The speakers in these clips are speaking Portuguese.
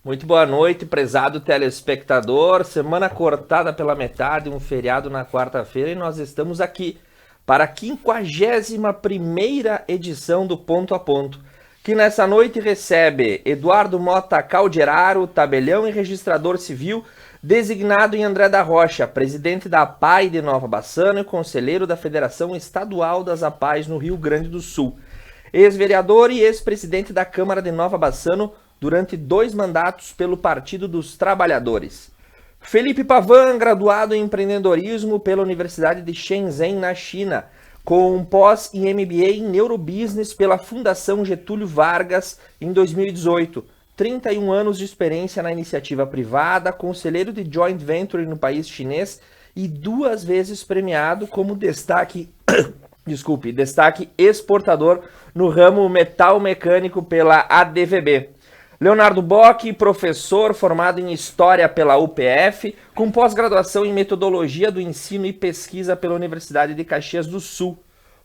Muito boa noite, prezado telespectador. Semana cortada pela metade, um feriado na quarta-feira e nós estamos aqui para a 51ª edição do Ponto a Ponto, que nessa noite recebe Eduardo Mota Calderaro, tabelião e registrador civil, designado em André da Rocha, presidente da APAI de Nova Bassano e conselheiro da Federação Estadual das APAIs no Rio Grande do Sul. Ex-vereador e ex-presidente da Câmara de Nova Bassano durante 2 mandatos pelo Partido dos Trabalhadores. Felipe Pavan, graduado em empreendedorismo pela Universidade de Shenzhen, na China, com um pós em MBA em Neurobusiness pela Fundação Getúlio Vargas em 2018. 31 anos de experiência na iniciativa privada, conselheiro de joint venture no país chinês e 2 vezes premiado como destaque exportador no ramo metal mecânico pela ADVB. Leonardo Bock, professor formado em História pela UPF, com pós-graduação em Metodologia do Ensino e Pesquisa pela Universidade de Caxias do Sul.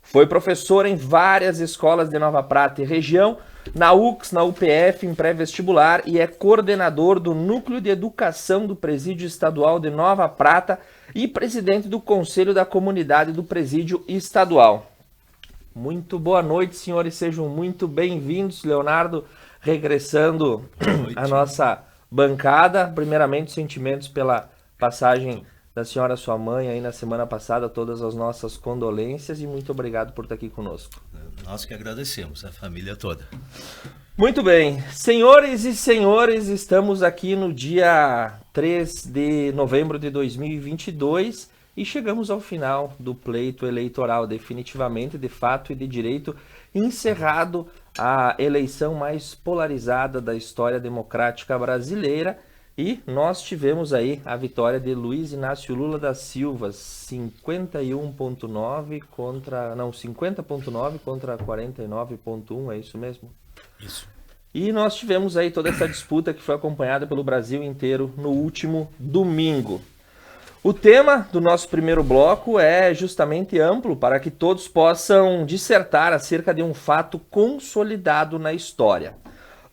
Foi professor em várias escolas de Nova Prata e região, na UX, na UPF, em pré-vestibular e é coordenador do Núcleo de Educação do Presídio Estadual de Nova Prata e presidente do Conselho da Comunidade do Presídio Estadual. Muito boa noite, senhores, sejam muito bem-vindos. Leonardo, regressando à nossa bancada. Primeiramente, sentimentos pela passagem da senhora, sua mãe, aí na semana passada, todas as nossas condolências e muito obrigado por estar aqui conosco. Nós que agradecemos, a família toda. Muito bem, senhores e senhores, estamos aqui no dia 3 de novembro de 2022 e chegamos ao final do pleito eleitoral, definitivamente, de fato e de direito, encerrado a eleição mais polarizada da história democrática brasileira e nós tivemos aí a vitória de Luiz Inácio Lula da Silva, 50.9 contra 49.1, é isso mesmo? Isso. E nós tivemos aí toda essa disputa que foi acompanhada pelo Brasil inteiro no último domingo. O tema do nosso primeiro bloco é justamente amplo para que todos possam dissertar acerca de um fato consolidado na história.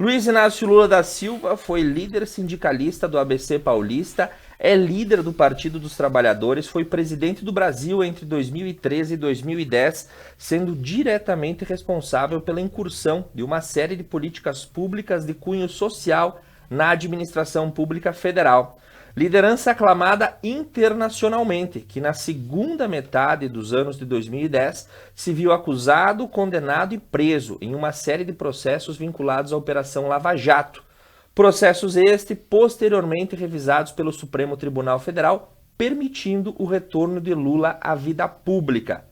Luiz Inácio Lula da Silva foi líder sindicalista do ABC Paulista, é líder do Partido dos Trabalhadores, foi presidente do Brasil entre 2013 e 2010, sendo diretamente responsável pela incursão de uma série de políticas públicas de cunho social na administração pública federal. Liderança aclamada internacionalmente, que na segunda metade dos anos de 2010 se viu acusado, condenado e preso em uma série de processos vinculados à Operação Lava Jato. Processos posteriormente revisados pelo Supremo Tribunal Federal, permitindo o retorno de Lula à vida pública.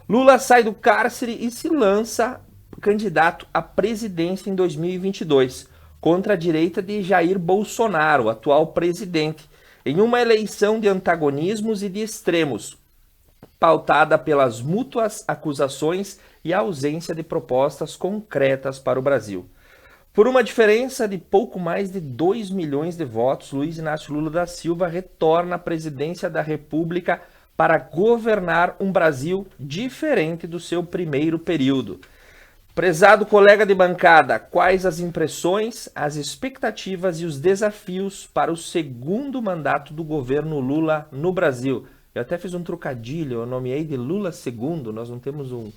Lula sai do cárcere e se lança candidato à presidência em 2022. Contra a direita de Jair Bolsonaro, atual presidente, em uma eleição de antagonismos e de extremos, pautada pelas mútuas acusações e a ausência de propostas concretas para o Brasil. Por uma diferença de pouco mais de 2 milhões de votos, Luiz Inácio Lula da Silva retorna à presidência da República para governar um Brasil diferente do seu primeiro período. Prezado colega de bancada, quais as impressões, as expectativas e os desafios para o segundo mandato do governo Lula no Brasil? Eu até fiz um trocadilho, eu nomeei de Lula II, nós não temos um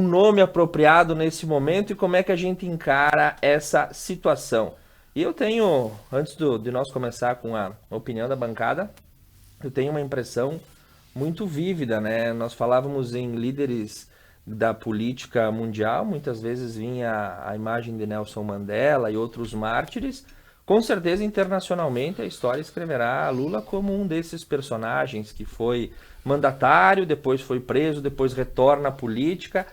nome apropriado nesse momento e como é que a gente encara essa situação. E eu tenho, antes de nós começar com a opinião da bancada, eu tenho uma impressão muito vívida, né? Nós falávamos em líderes da política mundial, muitas vezes vinha a imagem de Nelson Mandela e outros mártires. Com certeza, internacionalmente, a história escreverá Lula como um desses personagens que foi mandatário, depois foi preso, depois retorna à política,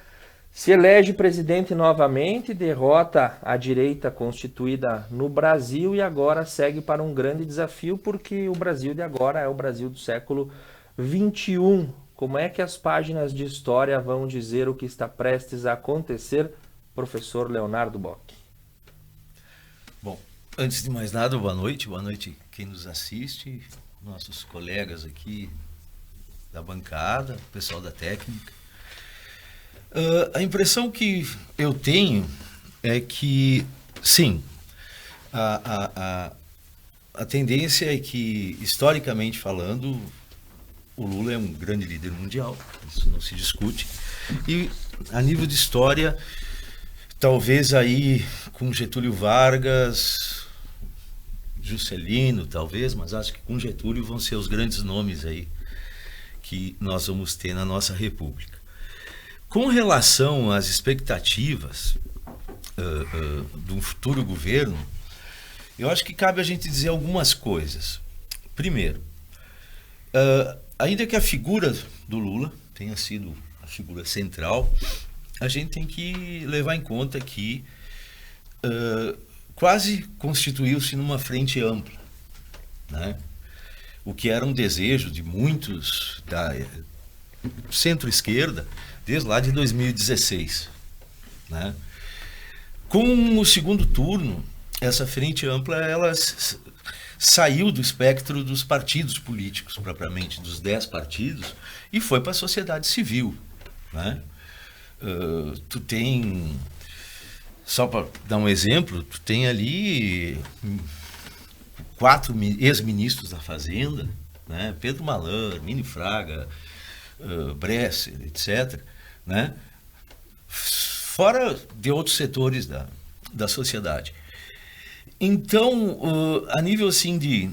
se elege presidente novamente, derrota a direita constituída no Brasil e agora segue para um grande desafio, porque o Brasil de agora é o Brasil do século XXI. Como é que as páginas de história vão dizer o que está prestes a acontecer, professor Leonardo Bock? Bom, antes de mais nada, boa noite quem nos assiste, nossos colegas aqui da bancada, o pessoal da técnica. A impressão que eu tenho é que, sim, A tendência é que, historicamente falando, o Lula é um grande líder mundial, isso não se discute. E a nível de história, talvez aí com Getúlio Vargas, Juscelino, talvez, mas acho que com Getúlio vão ser os grandes nomes aí que nós vamos ter na nossa República. Com relação às expectativas de um futuro governo, eu acho que cabe a gente dizer algumas coisas. Primeiro, ainda que a figura do Lula tenha sido a figura central, a gente tem que levar em conta que quase constituiu-se numa frente ampla, né? O que era um desejo de muitos da centro-esquerda desde lá de 2016, né? Com o segundo turno, essa frente ampla ela saiu do espectro dos partidos políticos, propriamente, dos 10 partidos, e foi para a sociedade civil, né? Tu tem, só para dar um exemplo, tu tem ali 4 ex-ministros da Fazenda, né? Pedro Malan, Mini Fraga, Bresser, etc., né? Fora de outros setores da sociedade. Então, a nível assim de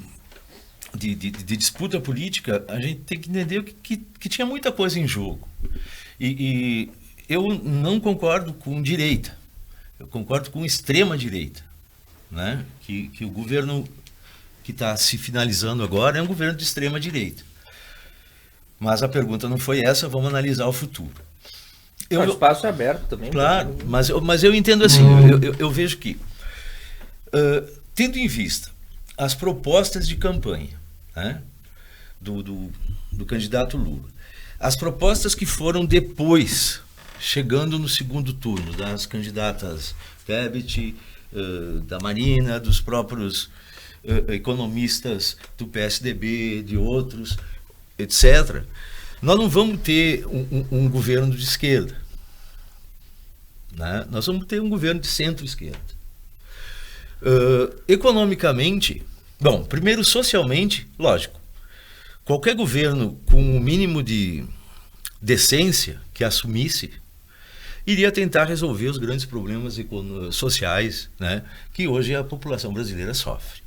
disputa política, a gente tem que entender que tinha muita coisa em jogo. E eu não concordo com direita, eu concordo com extrema direita, né? Que o governo que está se finalizando agora é um governo de extrema direita. Mas a pergunta não foi essa, vamos analisar o futuro. O espaço é aberto também. Claro, mas eu entendo assim, eu vejo que, tendo em vista as propostas de campanha, né, do candidato Lula, as propostas que foram depois, chegando no segundo turno, das candidatas Tebet, da Marina, dos próprios economistas do PSDB, de outros, etc., nós não vamos ter um governo de esquerda, né? Nós vamos ter um governo de centro-esquerda. Economicamente, bom, primeiro socialmente, lógico, qualquer governo com o mínimo de decência que assumisse, iria tentar resolver os grandes problemas sociais, né, que hoje a população brasileira sofre.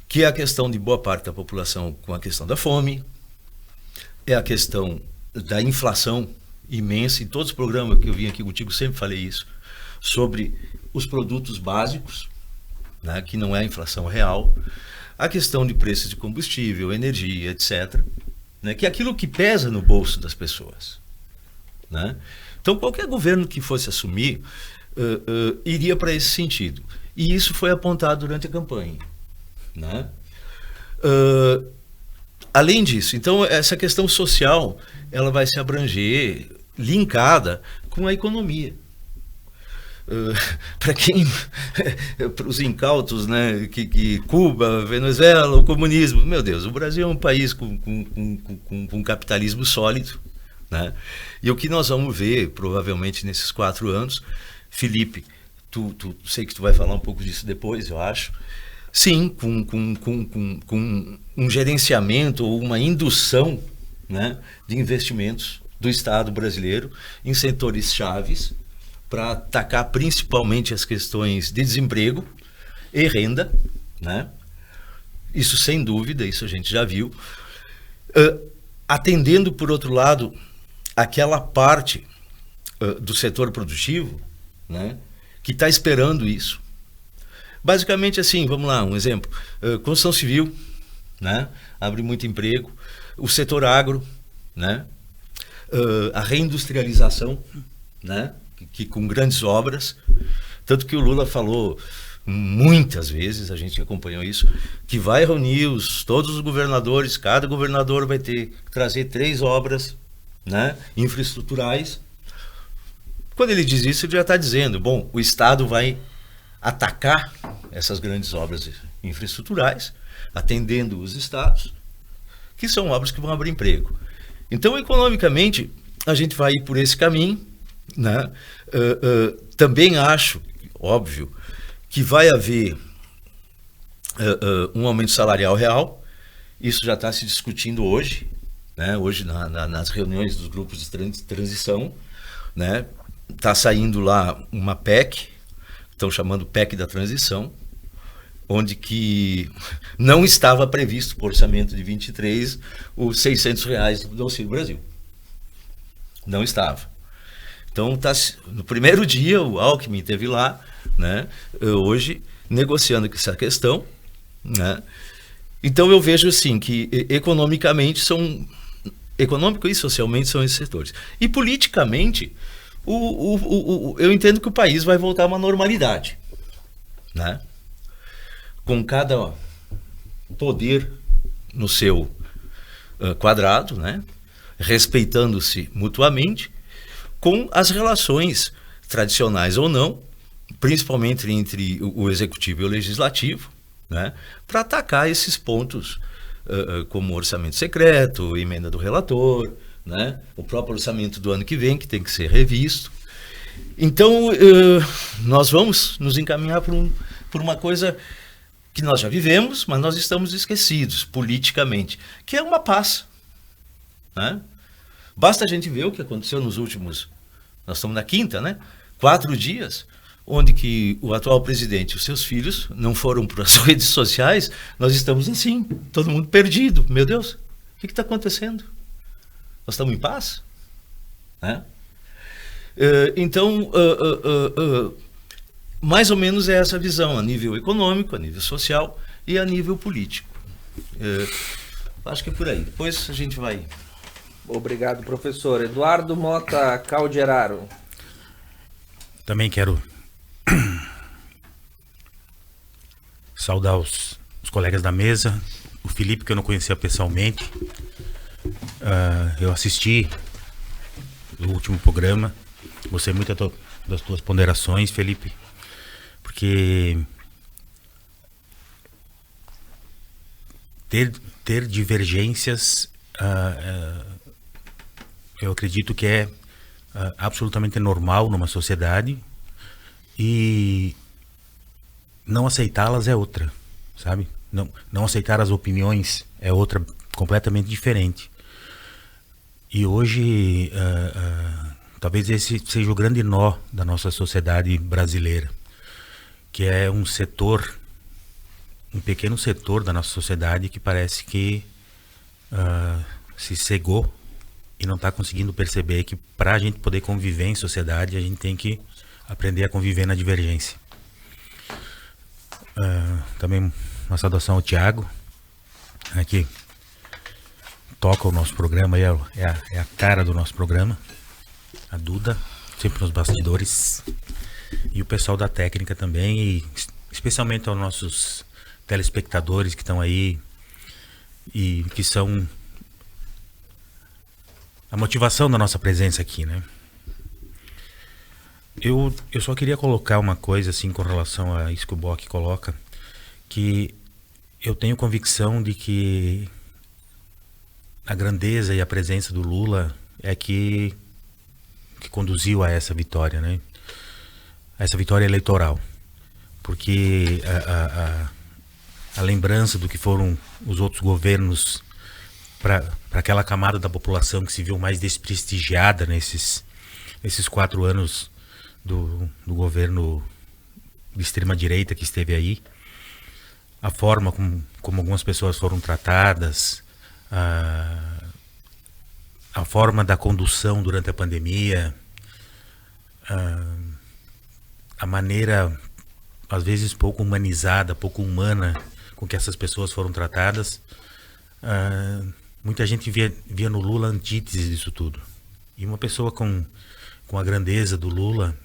Que é a questão de boa parte da população com a questão da fome, é a questão da inflação imensa. Em todos os programas que eu vim aqui contigo sempre falei isso, sobre os produtos básicos, né, que não é a inflação real, a questão de preços de combustível, energia, etc., né, que é aquilo que pesa no bolso das pessoas, né? Então, qualquer governo que fosse assumir iria para esse sentido. E isso foi apontado durante a campanha, né? Além disso, então, essa questão social ela vai se abranger, linkada com a economia. Para os incautos, né, que Cuba, Venezuela, o comunismo, meu Deus, o Brasil é um país com capitalismo sólido, né? E o que nós vamos ver, provavelmente, nesses 4 anos, Felipe, sei que tu vai falar um pouco disso depois, eu acho, sim, com um gerenciamento ou uma indução, né, de investimentos do Estado brasileiro em setores chaves para atacar principalmente as questões de desemprego e renda, né? Isso sem dúvida, isso a gente já viu. Atendendo, por outro lado, aquela parte do setor produtivo, né, que está esperando isso. Basicamente assim, vamos lá, um exemplo, construção civil, né, abre muito emprego, o setor agro, né, a reindustrialização, né, que com grandes obras, tanto que o Lula falou muitas vezes, a gente acompanhou isso, que vai reunir todos os governadores, cada governador vai ter que trazer 3 obras, né, infraestruturais. Quando ele diz isso, ele já está dizendo, bom, o Estado vai atacar essas grandes obras infraestruturais, atendendo os estados, que são obras que vão abrir emprego. Então, economicamente, a gente vai ir por esse caminho, né? Também acho, óbvio, que vai haver um aumento salarial real. Isso já está se discutindo hoje, né? Hoje nas reuniões dos grupos de transição, né? Está saindo lá uma PEC, estão chamando PEC da transição, onde que não estava previsto para o orçamento de 23 os R$ 600 do Auxílio Brasil. Não estava. Então, no primeiro dia, o Alckmin esteve lá, né, hoje, negociando essa questão. Né? Então, eu vejo assim, que economicamente econômico e socialmente são esses setores. E politicamente, eu entendo que o país vai voltar a uma normalidade. Né? Com cada poder no seu quadrado, né? Respeitando-se mutuamente, com as relações tradicionais ou não, principalmente entre o executivo e o legislativo, né? Para atacar esses pontos, como orçamento secreto, emenda do relator, né? O próprio orçamento do ano que vem, que tem que ser revisto. Então, nós vamos nos encaminhar por uma coisa que nós já vivemos, mas nós estamos esquecidos politicamente, que é uma paz. Né? Basta a gente ver o que aconteceu nos últimos, nós estamos na quinta, né? 4 dias, onde que o atual presidente e os seus filhos não foram para as redes sociais, nós estamos assim, todo mundo perdido. Meu Deus, o que está acontecendo? Nós estamos em paz? Né? Então, mais ou menos é essa visão a nível econômico, a nível social e a nível político. Acho que é por aí. Depois a gente vai... Obrigado, professor. Eduardo Mota Calderaro. Também quero saudar os colegas da mesa, o Felipe, que eu não conhecia pessoalmente. Eu assisti o último programa, gostei muito das tuas ponderações, Felipe, porque ter divergências, eu acredito que é absolutamente normal numa sociedade, e não aceitá-las é outra, sabe? Não aceitar as opiniões é outra completamente diferente. E hoje, talvez esse seja o grande nó da nossa sociedade brasileira, que é um pequeno setor da nossa sociedade que parece que se cegou e não está conseguindo perceber que para a gente poder conviver em sociedade, a gente tem que aprender a conviver na divergência. Também uma saudação ao Thiago, que toca o nosso programa, é a cara do nosso programa, a Duda, sempre nos bastidores, e o pessoal da técnica também, e especialmente aos nossos telespectadores que estão aí e que são a motivação da nossa presença aqui, né? Eu só queria colocar uma coisa assim com relação a isso que o Bock coloca, que eu tenho convicção de que a grandeza e a presença do Lula é que conduziu a essa vitória, né? A essa vitória eleitoral. Porque a lembrança do que foram os outros governos para aquela camada da população que se viu mais desprestigiada nesses 4 anos do governo de extrema-direita que esteve aí, a forma como algumas pessoas foram tratadas, a forma da condução durante a pandemia, a maneira, às vezes, pouco humanizada, pouco humana com que essas pessoas foram tratadas. Muita gente via no Lula a antítese disso tudo. E uma pessoa com a grandeza do Lula,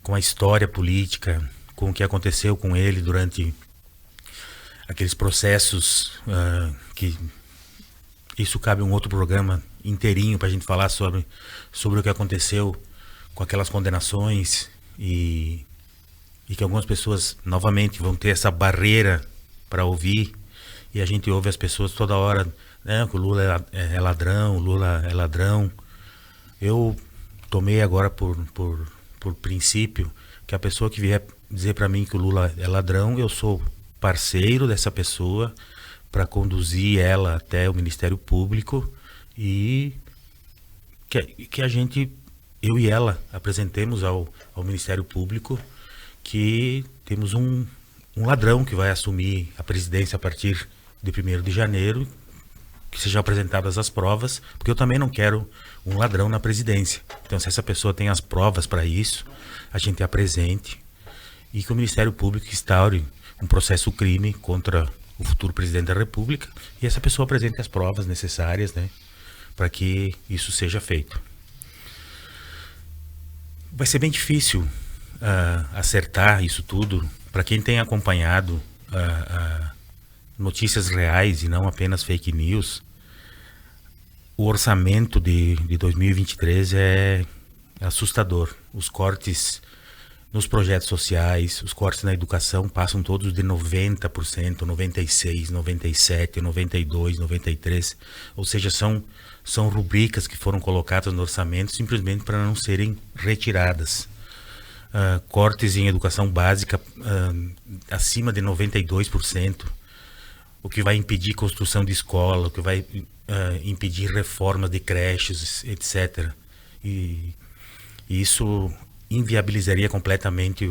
com a história política, com o que aconteceu com ele durante aqueles processos, que isso cabe um outro programa inteirinho para a gente falar sobre o que aconteceu com aquelas condenações, e que algumas pessoas novamente vão ter essa barreira para ouvir, e a gente ouve as pessoas toda hora, né, que o Lula é ladrão, o Lula é ladrão. Eu tomei agora por princípio que a pessoa que vier dizer para mim que o Lula é ladrão, eu sou parceiro dessa pessoa para conduzir ela até o Ministério Público e que a gente, eu e ela, apresentemos ao Ministério Público que temos um ladrão que vai assumir a presidência a partir de 1º de janeiro, que sejam apresentadas as provas, porque eu também não quero um ladrão na presidência. Então, se essa pessoa tem as provas para isso, a gente apresente e que o Ministério Público instaure um processo crime contra o futuro presidente da República e essa pessoa apresente as provas necessárias, né, para que isso seja feito. Vai ser bem difícil acertar isso tudo. Para quem tem acompanhado notícias reais e não apenas fake news, o orçamento de 2023 é assustador. Os cortes nos projetos sociais, os cortes na educação passam todos de 90%, 96%, 97%, 92%, 93%. Ou seja, são rubricas que foram colocadas no orçamento simplesmente para não serem retiradas. Cortes em educação básica acima de 92%, o que vai impedir construção de escola, o que vai impedir reformas de creches, etc. E isso inviabilizaria completamente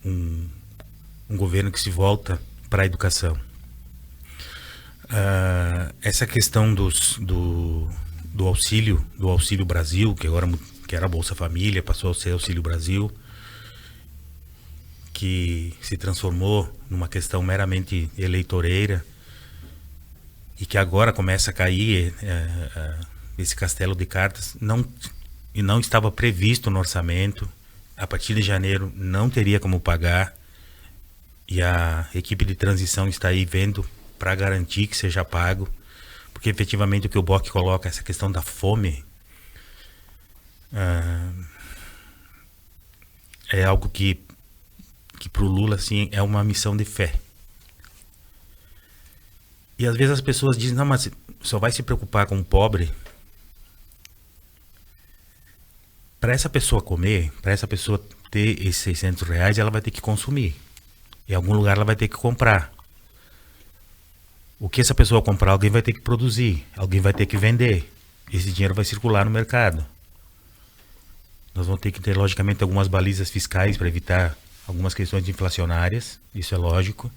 um governo que se volta para a educação. Essa questão do Auxílio Brasil, que era Bolsa Família, passou a ser Auxílio Brasil, que se transformou numa questão meramente eleitoreira e que agora começa a cair esse castelo de cartas, não estava previsto no orçamento. A partir de janeiro não teria como pagar e a equipe de transição está aí vendo para garantir que seja pago, porque efetivamente o que o BOC coloca, essa questão da fome, é algo que para o Lula assim, é uma missão de fé. E às vezes as pessoas dizem, não, mas só vai se preocupar com o pobre. Para essa pessoa comer, para essa pessoa ter esses R$600, ela vai ter que consumir. Em algum lugar ela vai ter que comprar. O que essa pessoa comprar, alguém vai ter que produzir, alguém vai ter que vender. Esse dinheiro vai circular no mercado. Nós vamos ter que ter, logicamente, algumas balizas fiscais para evitar algumas questões inflacionárias, isso é lógico,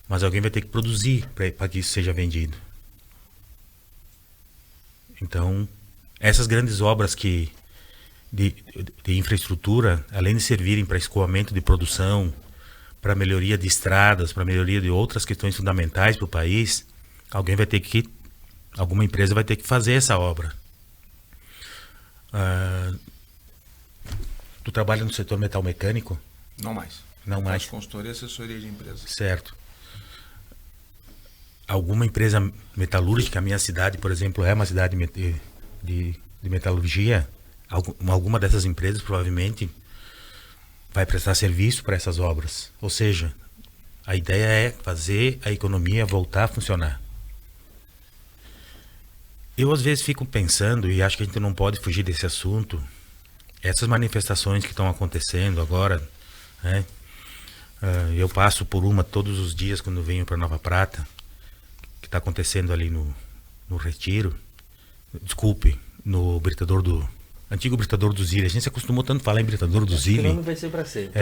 mas alguém vai ter que produzir para que isso seja vendido. Então, essas grandes obras de infraestrutura, além de servirem para escoamento de produção, para melhoria de estradas, para melhoria de outras questões fundamentais para o país, alguma empresa vai ter que fazer essa obra. Tu trabalha no setor metal mecânico? Não mais. Não mais. Consultoria e assessoria de empresas. Certo. Alguma empresa metalúrgica, a minha cidade, por exemplo, é uma cidade de metalurgia. Alguma dessas empresas provavelmente vai prestar serviço para essas obras. Ou seja, a ideia é fazer a economia voltar a funcionar. Eu às vezes fico pensando, e acho que a gente não pode fugir desse assunto, essas manifestações que estão acontecendo agora, né? Eu passo por uma todos os dias quando venho para Nova Prata, que está acontecendo ali no Retiro, desculpe, no antigo Britador do Zile. A gente se acostumou tanto a falar em Britador do Zile. O nome vai ser para sempre.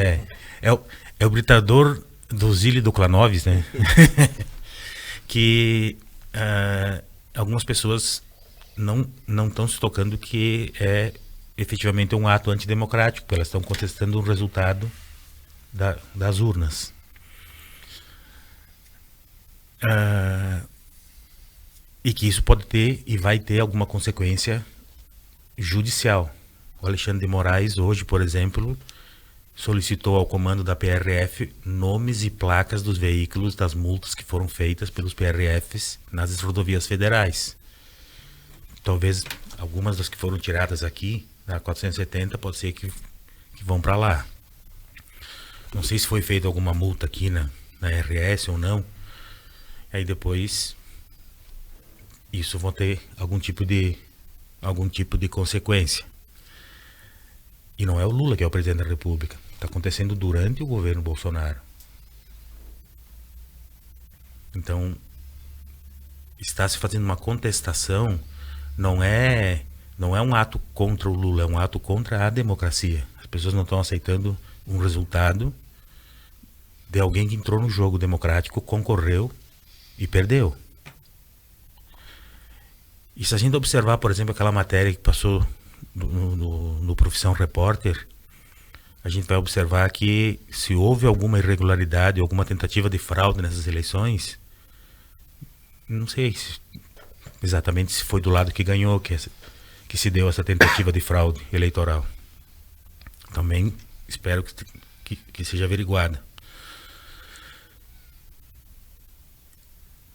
É o Britador do Zile do Clanovis, né? Que algumas pessoas não estão se tocando que é efetivamente um ato antidemocrático, porque elas estão contestando o resultado das urnas. E que isso pode ter e vai ter alguma consequência judicial. O Alexandre de Moraes hoje, por exemplo, solicitou ao comando da PRF nomes e placas dos veículos das multas que foram feitas pelos PRFs nas rodovias federais. Talvez algumas das que foram tiradas aqui, na 470, pode ser que vão para lá. Não sei se foi feita alguma multa aqui na RS ou não. Aí depois isso vai ter algum tipo de consequência. E não é o Lula que é o presidente da República. Está acontecendo durante o governo Bolsonaro. Então, está se fazendo uma contestação, não é um ato contra o Lula, é um ato contra a democracia. As pessoas não estão aceitando um resultado de alguém que entrou no jogo democrático, concorreu e perdeu. E se a gente observar, por exemplo, aquela matéria que passou no Profissão Repórter, a gente vai observar que se houve alguma irregularidade, alguma tentativa de fraude nessas eleições, não sei exatamente se foi do lado que ganhou que se deu essa tentativa de fraude eleitoral. Também espero que seja averiguada.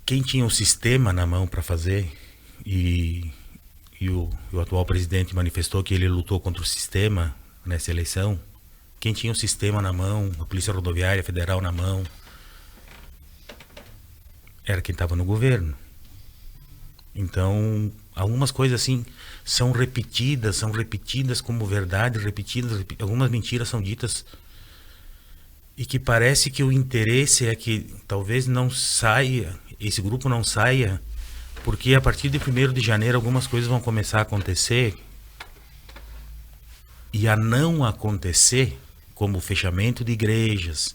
Quem tinha o sistema na mão para fazer, e o atual presidente manifestou que ele lutou contra o sistema nessa eleição, quem tinha o sistema na mão, a Polícia Rodoviária Federal na mão, era quem estava no governo. Então, algumas coisas assim são repetidas como verdade, algumas mentiras são ditas, e que parece que o interesse é que talvez não saia, esse grupo não saia, porque a partir de 1º de janeiro algumas coisas vão começar a acontecer, e a não acontecer, como o fechamento de igrejas,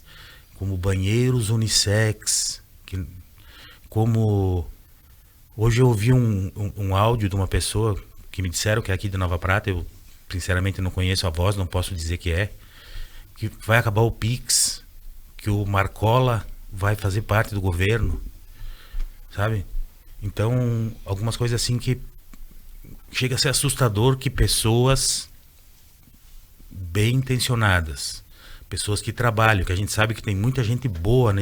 como banheiros unissex, como... Hoje eu ouvi um áudio de uma pessoa que me disseram que é aqui de Nova Prata, eu sinceramente não conheço a voz, não posso dizer que vai acabar o Pix, que o Marcola vai fazer parte do governo, sabe? Então, algumas coisas assim que chega a ser assustador, que pessoas bem intencionadas, pessoas que trabalham, que a gente sabe que tem muita gente boa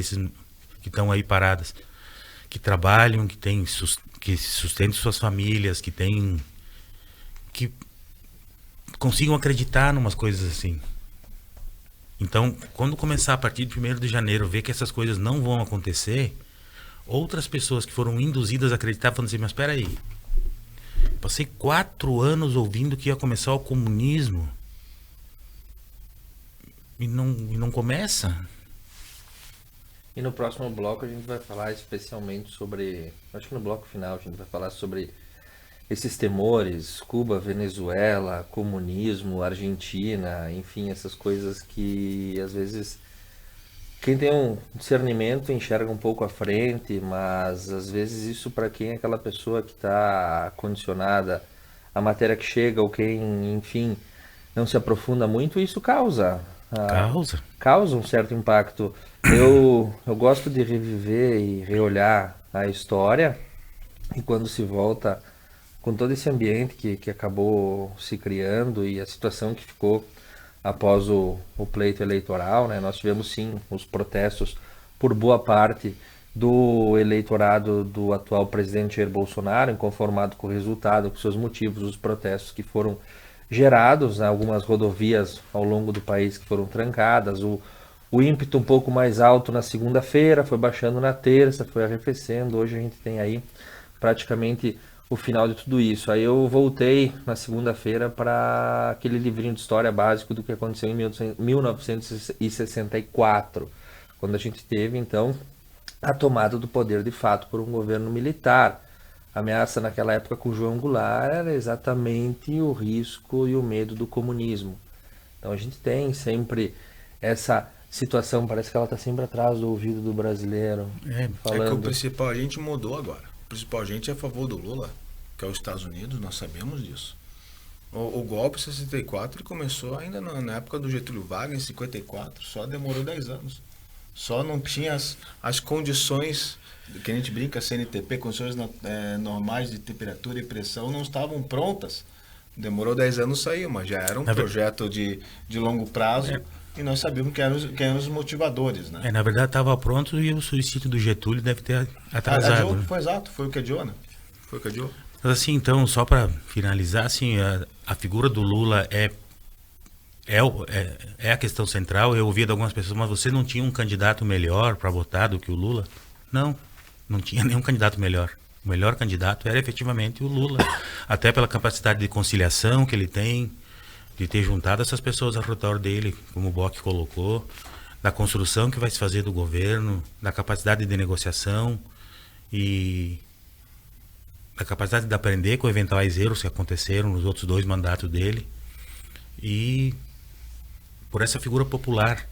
que estão aí paradas, que trabalham, que sustentam suas famílias, que consigam acreditar em umas coisas assim. Então, quando começar a partir de 1º de janeiro, ver que essas coisas não vão acontecer, outras pessoas que foram induzidas a acreditar, falando assim, mas espera aí, passei 4 anos ouvindo que ia começar o comunismo e não começa. E no próximo bloco a gente vai falar especialmente sobre, acho que no bloco final a gente vai falar sobre esses temores, Cuba, Venezuela, comunismo, Argentina, enfim, essas coisas que às vezes quem tem um discernimento enxerga um pouco à frente, mas às vezes isso para quem é aquela pessoa que está condicionada à matéria que chega ou quem, enfim, não se aprofunda muito, isso causa um certo impacto. Eu gosto de reviver e reolhar a história, e quando se volta com todo esse ambiente que acabou se criando e a situação que ficou após o pleito eleitoral, né? Nós tivemos sim os protestos por boa parte do eleitorado do atual presidente Jair Bolsonaro, inconformado com o resultado, com seus motivos, os protestos que foram gerados, né? Algumas rodovias ao longo do país que foram trancadas, o ímpeto um pouco mais alto na segunda-feira, foi baixando na terça, foi arrefecendo, hoje a gente tem aí praticamente o final de tudo isso. Aí eu voltei na segunda-feira para aquele livrinho de história básico do que aconteceu em 1964, quando a gente teve, então, a tomada do poder de fato por um governo militar. A ameaça naquela época com João Goulart era exatamente o risco e o medo do comunismo. Então a gente tem sempre essa situação, parece que ela está sempre atrás do ouvido do brasileiro. Falando. É que o principal agente mudou agora. O principal agente é a favor do Lula, que é os Estados Unidos, nós sabemos disso. O golpe em 64 começou ainda na época do Getúlio Vargas, em 54, só demorou 10 anos. Só não tinha as condições, que a gente brinca, CNTP, condições normais de temperatura e pressão, não estavam prontas. Demorou 10 anos sair, mas já era um projeto de longo prazo. E nós sabíamos quem eram os motivadores, né? Na verdade estava pronto e o suicídio do Getúlio deve ter atrasado. Foi exato, foi o que adiou, né? Foi o que adiou. Mas assim, então, só para finalizar, assim, a figura do Lula é a questão central. Eu ouvi de algumas pessoas, mas você não tinha um candidato melhor para votar do que o Lula? Não tinha nenhum candidato melhor. O melhor candidato era efetivamente o Lula. Até pela capacidade de conciliação que ele tem, de ter juntado essas pessoas ao redor dele, como o Bock colocou, da construção que vai se fazer do governo, da capacidade de negociação. e a capacidade de aprender com eventuais erros que aconteceram nos outros 2 mandatos dele, e por essa figura popular,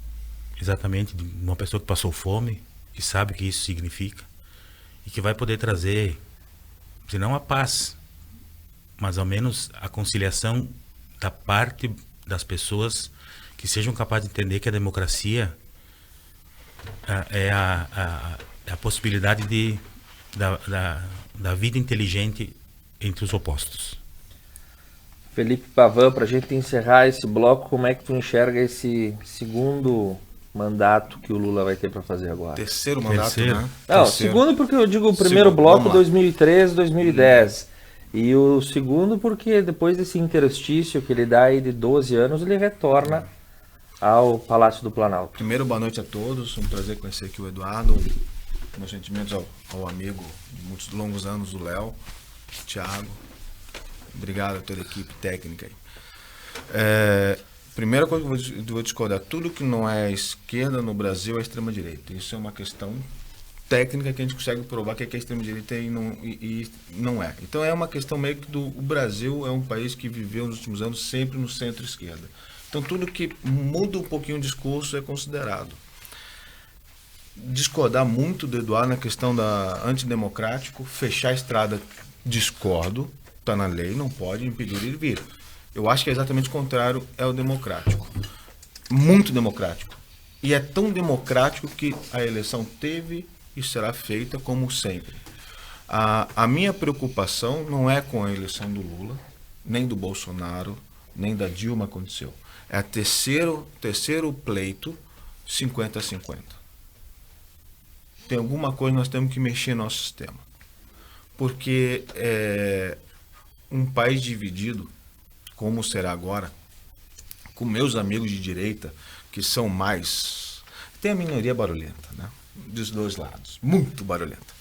exatamente, de uma pessoa que passou fome, que sabe o que isso significa, e que vai poder trazer, se não a paz, mas ao menos a conciliação da parte das pessoas que sejam capazes de entender que a democracia é a possibilidade da vida inteligente entre os opostos. Felipe Pavan, para a gente encerrar esse bloco, como é que tu enxerga esse segundo mandato que o Lula vai ter para fazer agora? Terceiro mandato, né? Não, Terceiro. segundo porque eu digo o primeiro Segundo, bloco, vamos lá. 2013, 2010. E o segundo porque depois desse interstício que ele dá aí de 12 anos, ele retorna ao Palácio do Planalto. Primeiro, boa noite a todos. Um prazer conhecer aqui o Eduardo. Meus sentimentos ao amigo de muitos longos anos, o Léo, Thiago. Obrigado a toda a equipe técnica aí. Primeira coisa que eu vou discordar, tudo que não é esquerda no Brasil é extrema-direita. Isso é uma questão técnica que a gente consegue provar que é extrema-direita e não é. Então é uma questão meio que o Brasil é um país que viveu nos últimos anos sempre no centro-esquerda. Então tudo que muda um pouquinho o discurso é considerado. Discordar muito do Eduardo na questão da antidemocrático, fechar a estrada, discordo, está na lei, não pode impedir ele vir. Eu acho que é exatamente o contrário, é o democrático. Muito democrático. E é tão democrático que a eleição teve e será feita como sempre. A minha preocupação não é com a eleição do Lula, nem do Bolsonaro, nem da Dilma aconteceu. É a terceiro pleito 50-50. Tem alguma coisa que nós temos que mexer no nosso sistema. Porque um país dividido, como será agora, com meus amigos de direita, que são mais... Tem a minoria barulhenta, né? Dos dois lados, muito barulhenta.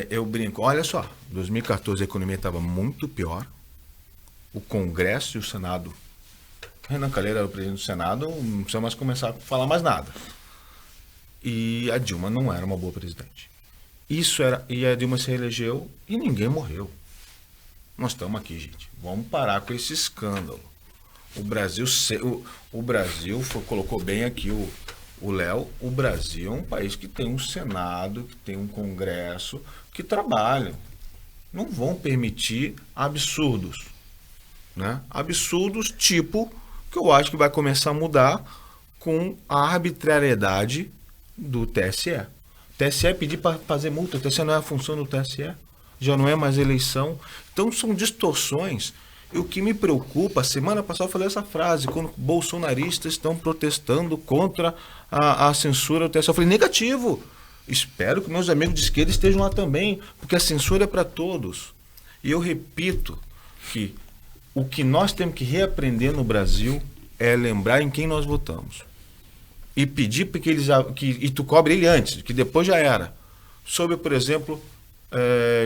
Eu brinco, olha só, 2014 a economia estava muito pior, o Congresso e o Senado, Renan Calheiros era o presidente do Senado, não precisa mais começar a falar mais nada. E a Dilma não era uma boa presidente. E a Dilma se reelegeu e ninguém morreu. Nós estamos aqui, gente. Vamos parar com esse escândalo. O Brasil colocou bem aqui o Léo. O Brasil é um país que tem um Senado, que tem um Congresso, que trabalham. Não vão permitir absurdos. Né? Absurdos tipo que eu acho que vai começar a mudar com a arbitrariedade do TSE. O TSE pedir para fazer multa, o TSE não é a função do TSE, já não é mais eleição. Então são distorções. E o que me preocupa, semana passada eu falei essa frase, quando bolsonaristas estão protestando contra a censura do TSE. Eu falei, negativo. Espero que meus amigos de esquerda estejam lá também, porque a censura é para todos. E eu repito que o que nós temos que reaprender no Brasil é lembrar em quem nós votamos. E pedir para que eles... e tu cobre ele antes, que depois já era. Sobre, por exemplo,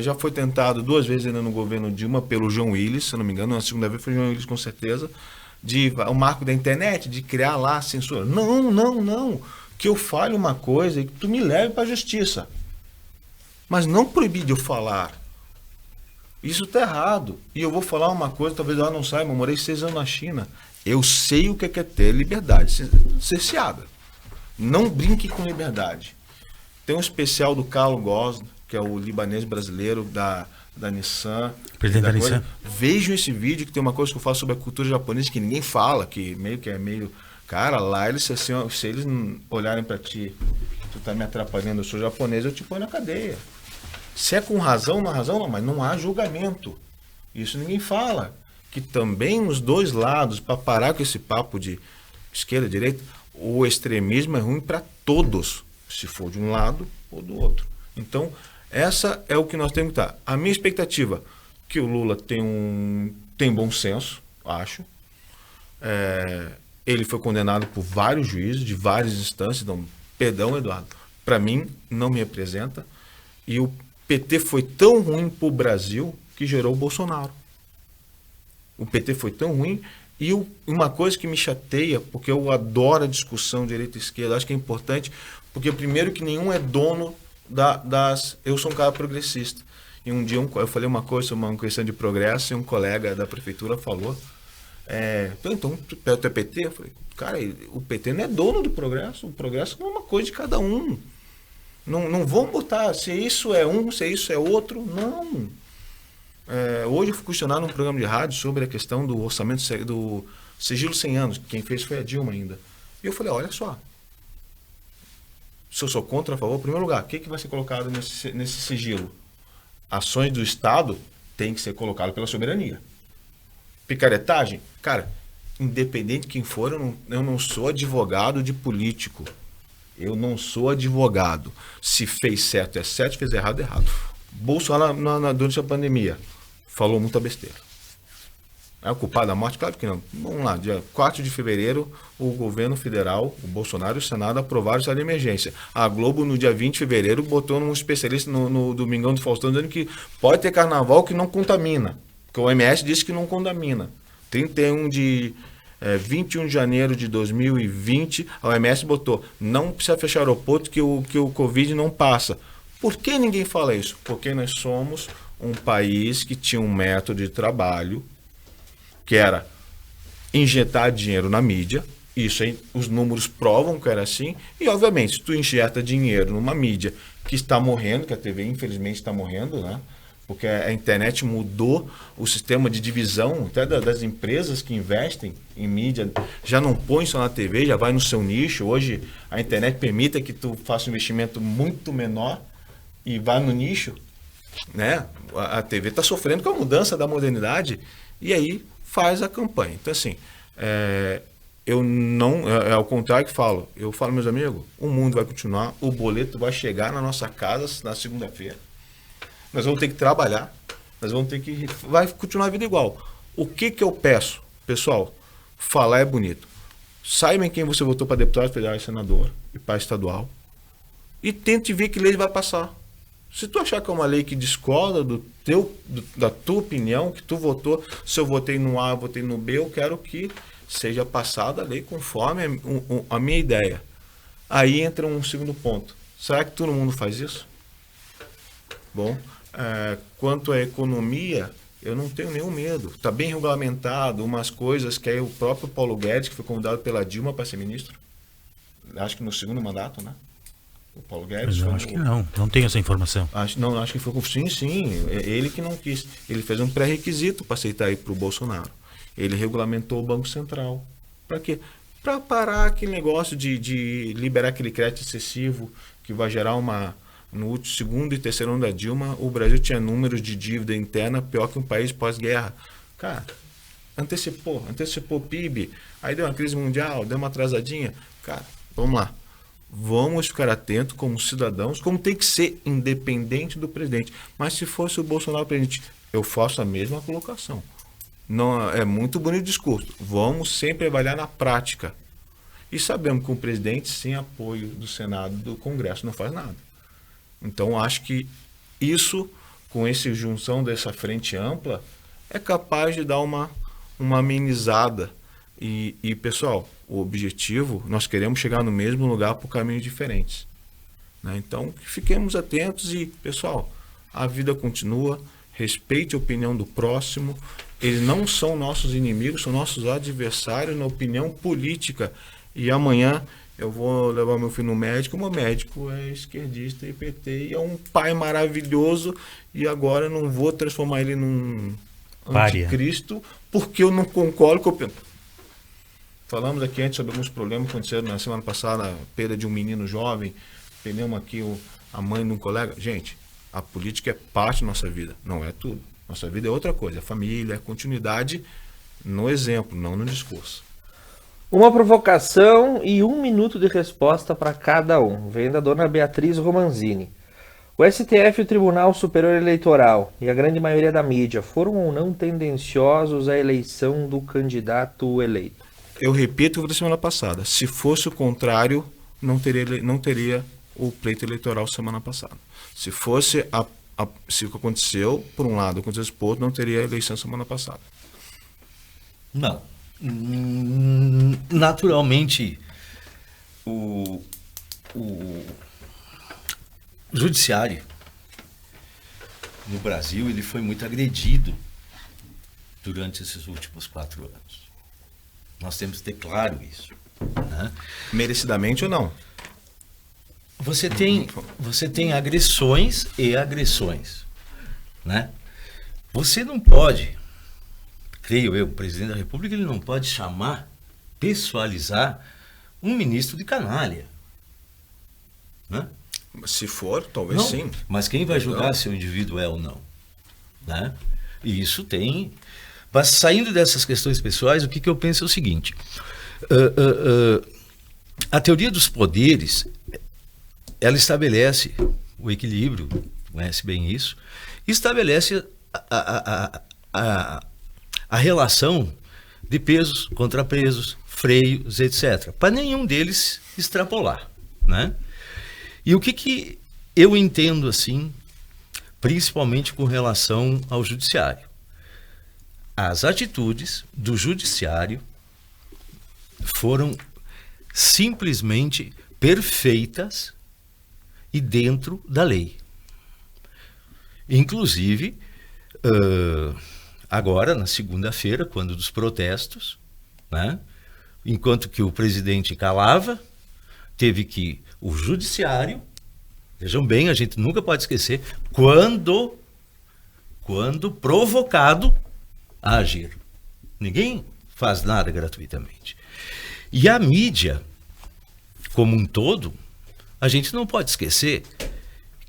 já foi tentado 2 vezes ainda no governo Dilma pelo João Willis, se eu não me engano, na segunda vez foi o João Willis com certeza, o marco da internet, de criar lá a censura. Não. Que eu fale uma coisa e que tu me leve para a justiça. Mas não proibir de eu falar. Isso está errado. E eu vou falar uma coisa, talvez ela não saiba, eu morei 6 anos na China. Eu sei o que é ter liberdade cerceada. Não brinque com liberdade. Tem um especial do Carlo Ghosn, que é o libanês brasileiro da Nissan. Presidente da Nissan. Vejam esse vídeo, que tem uma coisa que eu falo sobre a cultura japonesa que ninguém fala, que é meio... Cara, lá eles, se eles olharem para ti, tu tá me atrapalhando, eu sou japonês, eu te ponho na cadeia. Se é com razão, não, mas não há julgamento. Isso ninguém fala. Que também nos dois lados, para parar com esse papo de esquerda e direita, o extremismo é ruim para todos, se for de um lado ou do outro. Então, essa é o que nós temos que estar. A minha expectativa, que o Lula tem bom senso, acho. Ele foi condenado por vários juízes, de várias instâncias, então, perdão, Eduardo, para mim, não me representa. E o PT foi tão ruim para o Brasil que gerou o Bolsonaro. O PT foi tão ruim. E uma coisa que me chateia, porque eu adoro a discussão direita e esquerda, acho que é importante, porque primeiro que nenhum é dono Eu sou um cara progressista. E um dia eu falei uma coisa, uma questão de progresso, e um colega da prefeitura falou, então, tu é PT? Eu falei, cara, o PT não é dono do progresso, o progresso é uma coisa de cada um. Não vão botar se isso é um, se isso é outro, não. Hoje eu fui questionar num programa de rádio sobre a questão do orçamento do sigilo 100 anos, quem fez foi a Dilma ainda. E eu falei, olha só, se eu sou contra ou a favor, em primeiro lugar, o que vai ser colocado nesse sigilo? Ações do Estado tem que ser colocado pela soberania. Picaretagem? Cara, independente de quem for, eu não sou advogado de político. Eu não sou advogado. Se fez certo é certo, se fez errado é errado. Bolsonaro, durante a pandemia, falou muita besteira. É o culpado da morte? Claro que não. Vamos lá, dia 4 de fevereiro, o governo federal, o Bolsonaro e o Senado aprovaram o estado de emergência. A Globo, no dia 20 de fevereiro, botou um especialista no Domingão do Faustão dizendo que pode ter carnaval que não contamina. Porque o OMS disse que não contamina. 21 de janeiro de 2020, a OMS botou, não precisa fechar aeroporto que o Covid não passa. Por que ninguém fala isso? Porque nós somos um país que tinha um método de trabalho que era injetar dinheiro na mídia, isso aí, os números provam que era assim, e obviamente, se tu injeta dinheiro numa mídia que está morrendo, que a TV infelizmente está morrendo, né? Porque a internet mudou o sistema de divisão até das empresas que investem em mídia, já não põe só na TV, já vai no seu nicho. Hoje a internet permite que tu faça um investimento muito menor e vá no nicho, né? A TV está sofrendo com a mudança da modernidade e aí faz a campanha. Então assim, eu não, ao contrário que falo, eu falo, meus amigos, o mundo vai continuar, o boleto vai chegar na nossa casa na segunda-feira, nós vamos ter que trabalhar, vai continuar a vida igual. O que eu peço? Pessoal, falar é bonito. Saibam quem você votou para deputado federal e senador e para estadual e tente ver que lei vai passar. Se tu achar que é uma lei que discorda da tua opinião, que tu votou, se eu votei no A, votei no B, eu quero que seja passada a lei conforme a minha ideia. Aí entra um segundo ponto. Será que todo mundo faz isso? Bom, quanto à economia, eu não tenho nenhum medo. Está bem regulamentado umas coisas que aí o próprio Paulo Guedes, que foi convidado pela Dilma para ser ministro, acho que no segundo mandato, né? O Paulo Guedes. Eu acho que não tenho essa informação. Acho que foi com sim, ele que não quis. Ele fez um pré-requisito para aceitar ir para o Bolsonaro. Ele regulamentou o Banco Central. Para quê? Para parar aquele negócio de liberar aquele crédito excessivo que vai gerar no segundo e terceiro ano da Dilma, o Brasil tinha números de dívida interna pior que um país pós-guerra. Cara, antecipou o PIB, aí deu uma crise mundial, deu uma atrasadinha. Cara, vamos lá. Vamos ficar atentos como cidadãos, como tem que ser, independente do presidente. Mas se fosse o Bolsonaro presidente, eu faço a mesma colocação. Não, é muito bonito o discurso. Vamos sempre avaliar na prática. E sabemos que o presidente, sem apoio do Senado, do Congresso, não faz nada. Então, acho que isso, com essa junção dessa frente ampla, é capaz de dar uma amenizada. E, pessoal, o objetivo, nós queremos chegar no mesmo lugar por caminhos diferentes. Né? Então, fiquemos atentos e, pessoal, a vida continua, respeite a opinião do próximo, eles não são nossos inimigos, são nossos adversários na opinião política. E amanhã eu vou levar meu filho no médico, meu médico é esquerdista e PT, e é um pai maravilhoso, e agora eu não vou transformar ele num anticristo, porque eu não concordo com a opinião. Falamos aqui antes sobre alguns problemas que aconteceram na semana passada, a perda de um menino jovem, perdemos aqui a mãe de um colega. Gente, a política é parte da nossa vida, não é tudo. Nossa vida é outra coisa, é família, é continuidade no exemplo, não no discurso. Uma provocação e 1 minuto de resposta para cada um. Vem da dona Beatriz Romanzini. O STF e o Tribunal Superior Eleitoral e a grande maioria da mídia foram ou não tendenciosos à eleição do candidato eleito? Eu repito o que da semana passada. Se fosse o contrário, não teria o pleito eleitoral semana passada. Se fosse se o que aconteceu, por um lado, aconteceu por outro, não teria eleição semana passada. Não. Naturalmente, O judiciário no Brasil ele foi muito agredido durante esses últimos 4 anos. Nós temos que ter claro isso, né? Merecidamente ou não? Você tem agressões e agressões, né? Você não pode, creio eu, o presidente da República, ele não pode chamar, pessoalizar um ministro de canalha, né? Se for, talvez Não, sim. mas quem vai julgar se o indivíduo é ou não, né? E isso tem... Mas saindo dessas questões pessoais, o que eu penso é o seguinte: a teoria dos poderes, ela estabelece o equilíbrio, conhece bem isso, estabelece a relação de pesos, contrapesos, freios, etc., para nenhum deles extrapolar, né? E o que eu entendo assim, principalmente com relação ao judiciário? As atitudes do judiciário foram simplesmente perfeitas e dentro da lei. Inclusive, agora, na segunda-feira, quando dos protestos, né, enquanto que o presidente calava, teve que o judiciário, vejam bem, a gente nunca pode esquecer, quando provocado a agir. Ninguém faz nada gratuitamente. E a mídia, como um todo, a gente não pode esquecer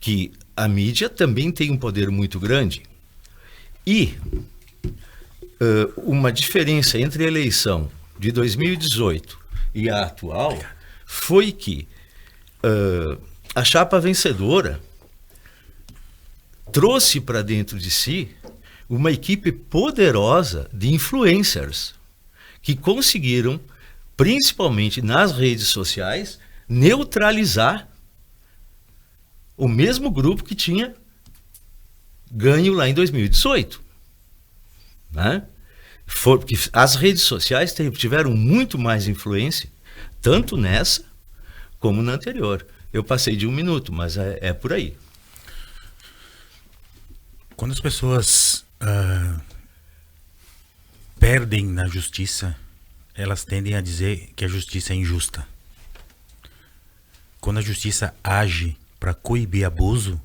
que a mídia também tem um poder muito grande. E uma diferença entre a eleição de 2018 e a atual foi que a chapa vencedora trouxe para dentro de si uma equipe poderosa de influencers que conseguiram, principalmente nas redes sociais, neutralizar o mesmo grupo que tinha ganho lá em 2018. Né? Porque as redes sociais tiveram muito mais influência, tanto nessa como na anterior. Eu passei de 1 minuto, mas é por aí. Quando as pessoas perdem na justiça, elas tendem a dizer que a justiça é injusta. Quando a justiça age para coibir abuso,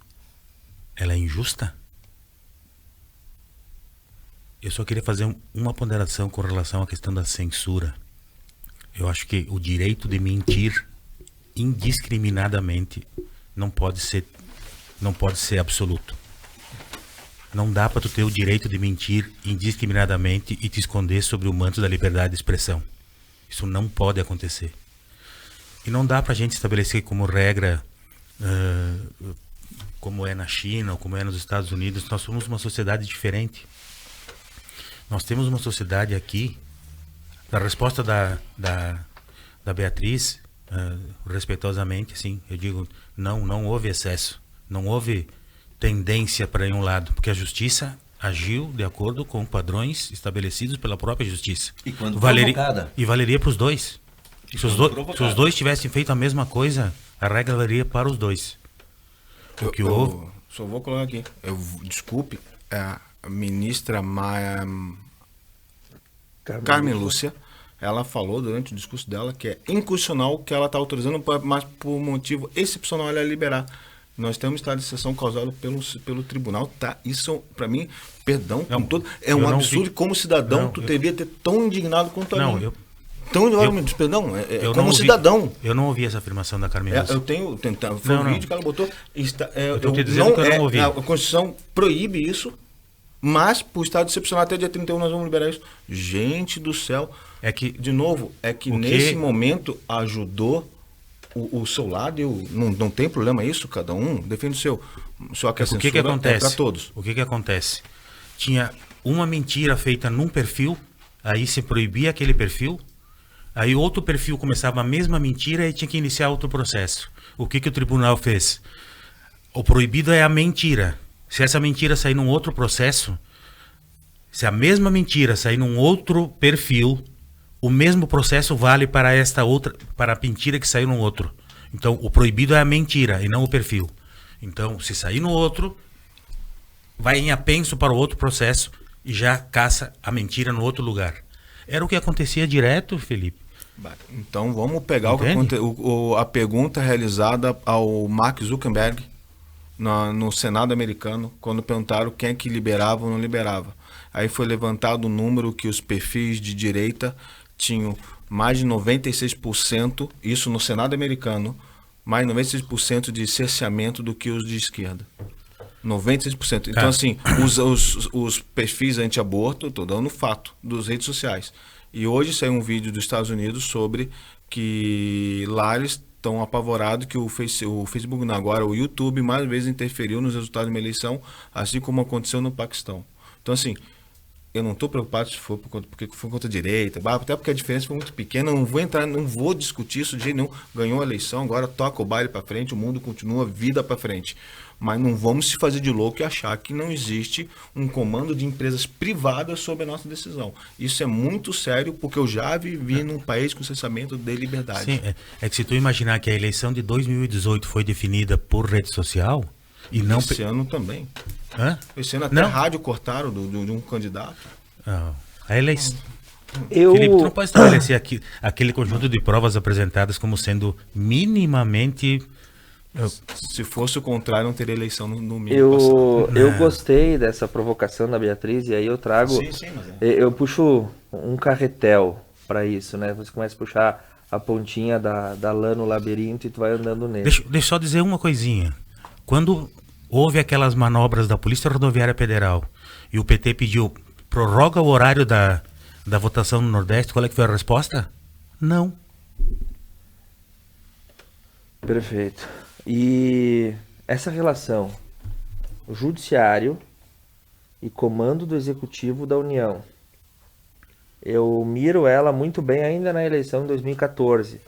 ela é injusta? Eu só queria fazer uma ponderação com relação à questão da censura. Eu acho que o direito de mentir indiscriminadamente não pode ser absoluto. Não dá para tu ter o direito de mentir indiscriminadamente e te esconder sobre o manto da liberdade de expressão. Isso não pode acontecer. E não dá para a gente estabelecer como regra, como é na China ou como é nos Estados Unidos. Nós somos uma sociedade diferente. Nós temos uma sociedade aqui. A resposta da Beatriz, respeitosamente, assim, eu digo, não houve excesso, não houve tendência para nenhum lado, porque a justiça agiu de acordo com padrões estabelecidos pela própria justiça. E quando provocada. E valeria para os dois. Se os dois tivessem feito a mesma coisa, a regra valeria para os dois. Eu só vou colocar aqui. Desculpe, a ministra Carmen Lúcia, ela falou durante o discurso dela que é inconstitucional que ela está autorizando, mas por motivo excepcional ela liberar. Nós temos estado de exceção causado pelo tribunal, tá? Isso, para mim, perdão, com todo, é um absurdo. Como cidadão, tu devia ter tão indignado quanto a mim. Perdão, como cidadão. Eu não ouvi essa afirmação da Carmen Lúcia. Eu tenho tentado. Foi um vídeo que ela botou. Eu estou te dizendo que eu não ouvi. A Constituição proíbe isso, mas por estado excepcional até dia 31 nós vamos liberar isso. Gente do céu. De novo, nesse momento ajudou o seu lado, não tem problema isso, cada um defende o seu. Só que a censura que acontece? É para todos. O que acontece? Tinha uma mentira feita num perfil, aí se proibia aquele perfil, aí outro perfil começava a mesma mentira e tinha que iniciar outro processo. O que o tribunal fez? O proibido é a mentira. Se essa mentira sair num outro processo, se a mesma mentira sair num outro perfil, o mesmo processo vale para esta outra, para a mentira que saiu num outro. Então, o proibido é a mentira e não o perfil. Então, se sair no outro, vai em apenso para o outro processo e já caça a mentira no outro lugar. Era o que acontecia direto, Felipe. Então vamos pegar a pergunta realizada ao Mark Zuckerberg no Senado americano, quando perguntaram quem é que liberava ou não liberava. Aí foi levantado um número que os perfis de direita tinham mais de 96%, isso no Senado americano, mais de 96% de cerceamento do que os de esquerda. 96%. Então, assim, os perfis anti-aborto, estou dando fato, dos redes sociais. E hoje saiu um vídeo dos Estados Unidos sobre que lá eles estão apavorados que o Facebook, não, agora o YouTube, mais vezes interferiu nos resultados de uma eleição, assim como aconteceu no Paquistão. Então, assim, eu não estou preocupado se for porque foi contra a direita, até porque a diferença foi muito pequena, não vou discutir isso de jeito nenhum. Ganhou a eleição, agora toca o baile para frente, o mundo continua, vida para frente. Mas não vamos se fazer de louco e achar que não existe um comando de empresas privadas sobre a nossa decisão. Isso é muito sério, porque eu já vivi num país com cessamento de liberdade. Sim, é que se tu imaginar que a eleição de 2018 foi definida por rede social, e não... Esse ano também. Hã? Esse ano até a rádio cortaram de um candidato. Não. A eleição... Felipe, tu não pode estabelecer aquele conjunto de provas apresentadas como sendo minimamente... Se fosse o contrário, não teria eleição no domingo passado. Eu gostei dessa provocação da Beatriz, e aí eu trago... Sim, mas eu puxo um carretel para isso, né? Você começa a puxar a pontinha da lã no labirinto e tu vai andando nele. Deixa eu só dizer uma coisinha. Quando houve aquelas manobras da Polícia Rodoviária Federal e o PT pediu prorroga o horário da votação no Nordeste, qual é que foi a resposta? Não. Perfeito. E essa relação judiciário e comando do Executivo da União, eu miro ela muito bem ainda na eleição de 2014,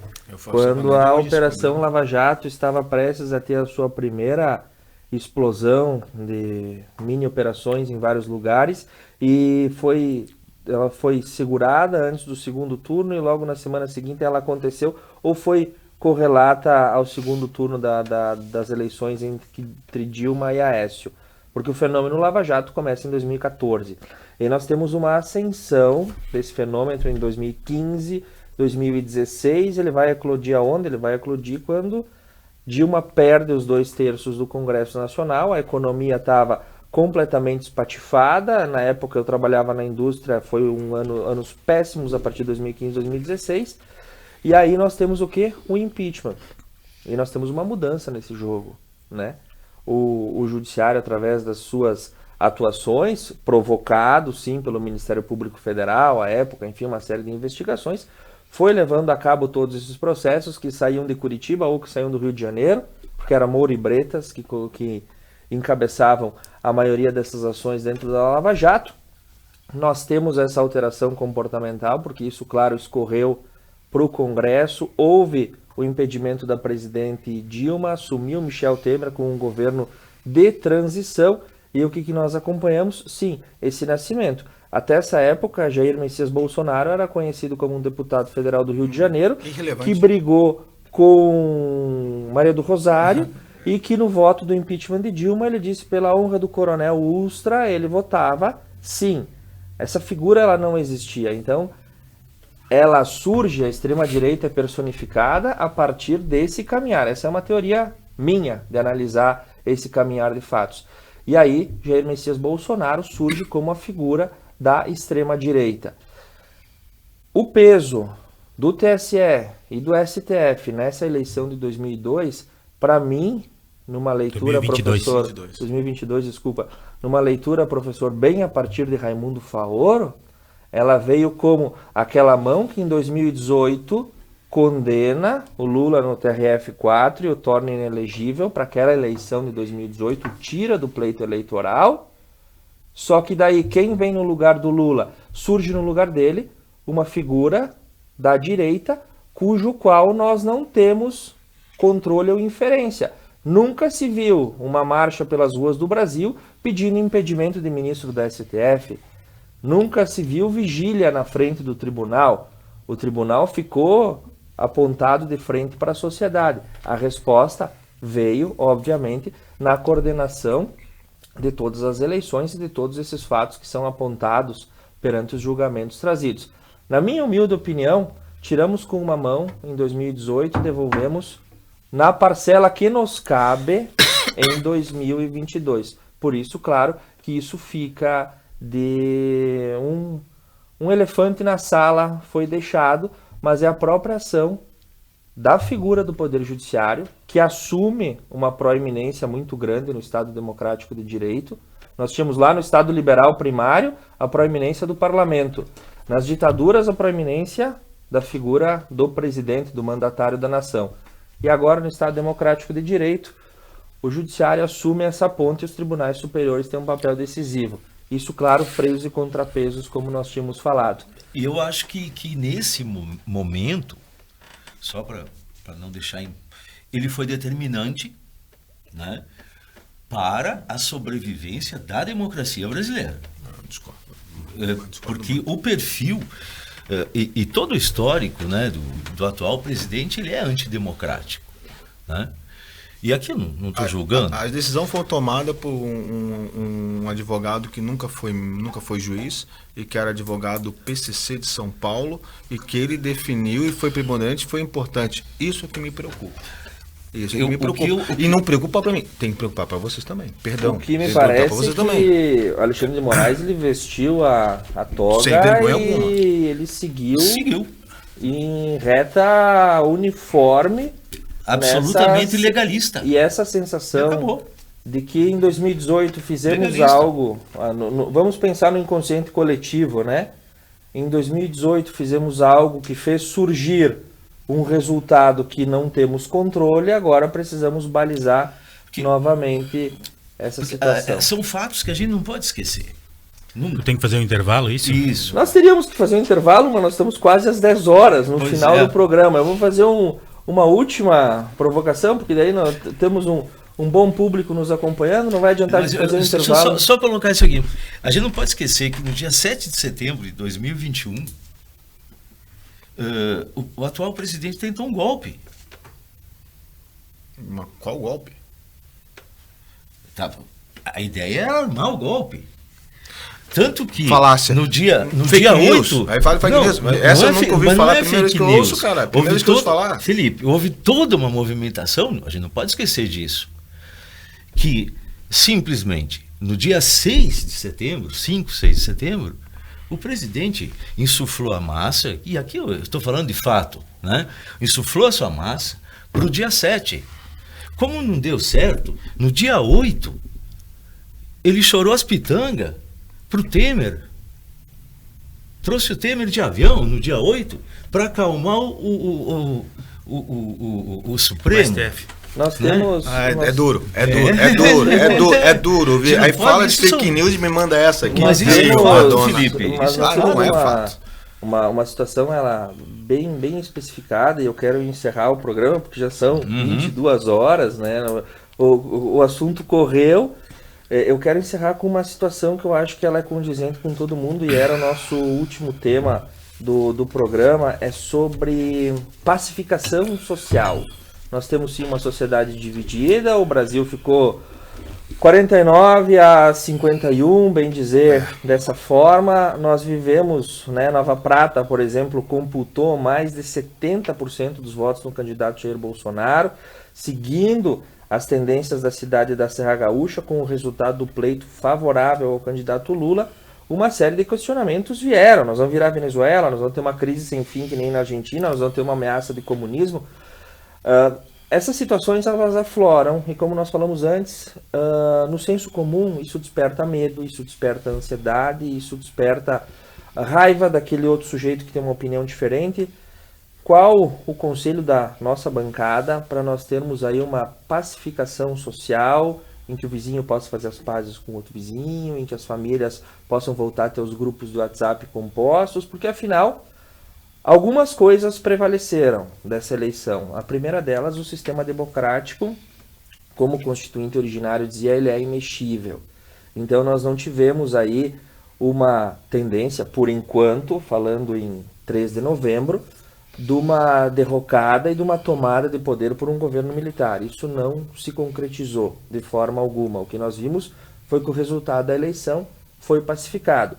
quando a Operação Lava Jato estava prestes a ter a sua primeira explosão de mini operações em vários lugares, e ela foi segurada antes do segundo turno e logo na semana seguinte ela aconteceu, ou foi correlata ao segundo turno das eleições entre Dilma e Aécio, porque o fenômeno Lava Jato começa em 2014. E nós temos uma ascensão desse fenômeno em 2015, 2016, ele vai eclodir aonde? Ele vai eclodir quando Dilma perde os 2/3 do Congresso Nacional, a economia estava completamente espatifada, na época eu trabalhava na indústria, foi anos péssimos a partir de 2015, 2016, e aí nós temos o quê? O impeachment. E nós temos uma mudança nesse jogo, né? O Judiciário, através das suas atuações, provocado, sim, pelo Ministério Público Federal, à época, enfim, uma série de investigações, foi levando a cabo todos esses processos que saíam de Curitiba ou que saíam do Rio de Janeiro, porque era Moura e Bretas que encabeçavam a maioria dessas ações dentro da Lava Jato. Nós temos essa alteração comportamental, porque isso, claro, escorreu para o Congresso, houve o impedimento da presidente Dilma, assumiu Michel Temer com um governo de transição, e o que nós acompanhamos? Sim, esse nascimento. Até essa época, Jair Messias Bolsonaro era conhecido como um deputado federal do Rio de Janeiro, que brigou com Maria do Rosário, e que no voto do impeachment de Dilma, ele disse, pela honra do coronel Ustra, ele votava sim. Essa figura ela não existia, então ela surge, a extrema-direita é personificada a partir desse caminhar. Essa é uma teoria minha de analisar esse caminhar de fatos. E aí, Jair Messias Bolsonaro surge como a figura da extrema-direita. O peso do TSE e do STF nessa eleição de 2002, para mim, numa leitura, 2022, desculpa, numa leitura, professor, bem a partir de Raimundo Faoro, ela veio como aquela mão que em 2018 condena o Lula no TRF4 e o torna inelegível para aquela eleição de 2018, tira do pleito eleitoral, só que daí quem vem no lugar do Lula? Surge no lugar dele uma figura da direita cujo qual nós não temos controle ou inferência. Nunca se viu uma marcha pelas ruas do Brasil pedindo impedimento de ministro da STF. Nunca se viu vigília na frente do tribunal. O tribunal ficou apontado de frente para a sociedade. A resposta veio, obviamente, na coordenação de todas as eleições e de todos esses fatos que são apontados perante os julgamentos trazidos. Na minha humilde opinião, tiramos com uma mão em 2018 e devolvemos na parcela que nos cabe em 2022. Por isso, claro, que isso fica de um elefante na sala foi deixado, mas é a própria ação da figura do Poder Judiciário, que assume uma proeminência muito grande no Estado Democrático de Direito. Nós tínhamos lá no Estado Liberal primário a proeminência do Parlamento. Nas ditaduras, a proeminência da figura do presidente, do mandatário da nação. E agora, no Estado Democrático de Direito, o Judiciário assume essa ponte e os tribunais superiores têm um papel decisivo. Isso, claro, freios e contrapesos, como nós tínhamos falado. E eu acho que nesse momento, só para não deixar... Ele foi determinante, né, para a sobrevivência da democracia brasileira. Discordo. Porque o perfil e todo o histórico, né, do atual presidente, ele é antidemocrático, né? E aqui eu não estou julgando. A decisão foi tomada por um advogado que nunca foi juiz e que era advogado do PCC de São Paulo e que ele definiu e foi preponderante, foi importante. Isso é que me preocupa. Isso que me preocupa. E não preocupa para mim, tem que preocupar para vocês também. Perdão. O que me parece que o Alexandre de Moraes ele vestiu a toga e ele seguiu em reta uniforme. Absolutamente legalista. E essa sensação de que em 2018 fizemos algo, vamos pensar no inconsciente coletivo, né? Em 2018 fizemos algo que fez surgir um resultado que não temos controle, agora precisamos balizar novamente essa situação. São fatos que a gente não pode esquecer. Tem que fazer um intervalo, isso? Isso. Nós teríamos que fazer um intervalo, mas nós estamos quase às 10 horas no final do programa. Eu vou fazer uma última provocação, porque daí nós temos um bom público nos acompanhando, não vai adiantar de fazer um intervalo. Só colocar isso aqui. A gente não pode esquecer que no dia 7 de setembro de 2021, o atual presidente tentou um golpe. Mas qual golpe? A ideia era armar o golpe. Tanto que Falácia. no dia 8... Aí fala fake news. Essa eu nunca ouvi falar, primeira vez que eu ouço, cara. Primeira vez que eu ouço falar. Felipe, houve toda uma movimentação, a gente não pode esquecer disso, que simplesmente no dia 6 de setembro, 5, 6 de setembro, o presidente insuflou a massa, e aqui eu estou falando de fato, né? Insuflou a sua massa para o dia 7. Como não deu certo, no dia 8, ele chorou as pitangas para o Temer. Trouxe o Temer de avião no dia 8 para acalmar o Supremo. Nós temos... É duro. Aí fala de fake news e me manda essa aqui. Mas isso Felipe. Mas não é fato. Uma situação ela bem especificada, e eu quero encerrar o programa porque já são 22 horas, né? O assunto correu. Eu quero encerrar com uma situação que eu acho que ela é condizente com todo mundo, e era o nosso último tema do programa, é sobre pacificação social. Nós temos sim uma sociedade dividida, o Brasil ficou 49 a 51, bem dizer, dessa forma. Nós vivemos, né, Nova Prata, por exemplo, computou mais de 70% dos votos no candidato Jair Bolsonaro, seguindo as tendências da cidade da Serra Gaúcha, com o resultado do pleito favorável ao candidato Lula. Uma série de questionamentos vieram. Nós vamos virar Venezuela, nós vamos ter uma crise sem fim que nem na Argentina, nós vamos ter uma ameaça de comunismo. Essas situações elas afloram, e como nós falamos antes, no senso comum isso desperta medo, isso desperta ansiedade, isso desperta a raiva daquele outro sujeito que tem uma opinião diferente. Qual o conselho da nossa bancada para nós termos aí uma pacificação social, em que o vizinho possa fazer as pazes com o outro vizinho, em que as famílias possam voltar a ter os grupos do WhatsApp compostos, porque afinal algumas coisas prevaleceram dessa eleição. A primeira delas, o sistema democrático, como o constituinte originário dizia, ele é imexível. Então nós não tivemos aí uma tendência, por enquanto, falando em 3 de novembro, de uma derrocada e de uma tomada de poder por um governo militar. Isso não se concretizou de forma alguma. O que nós vimos foi que o resultado da eleição foi pacificado.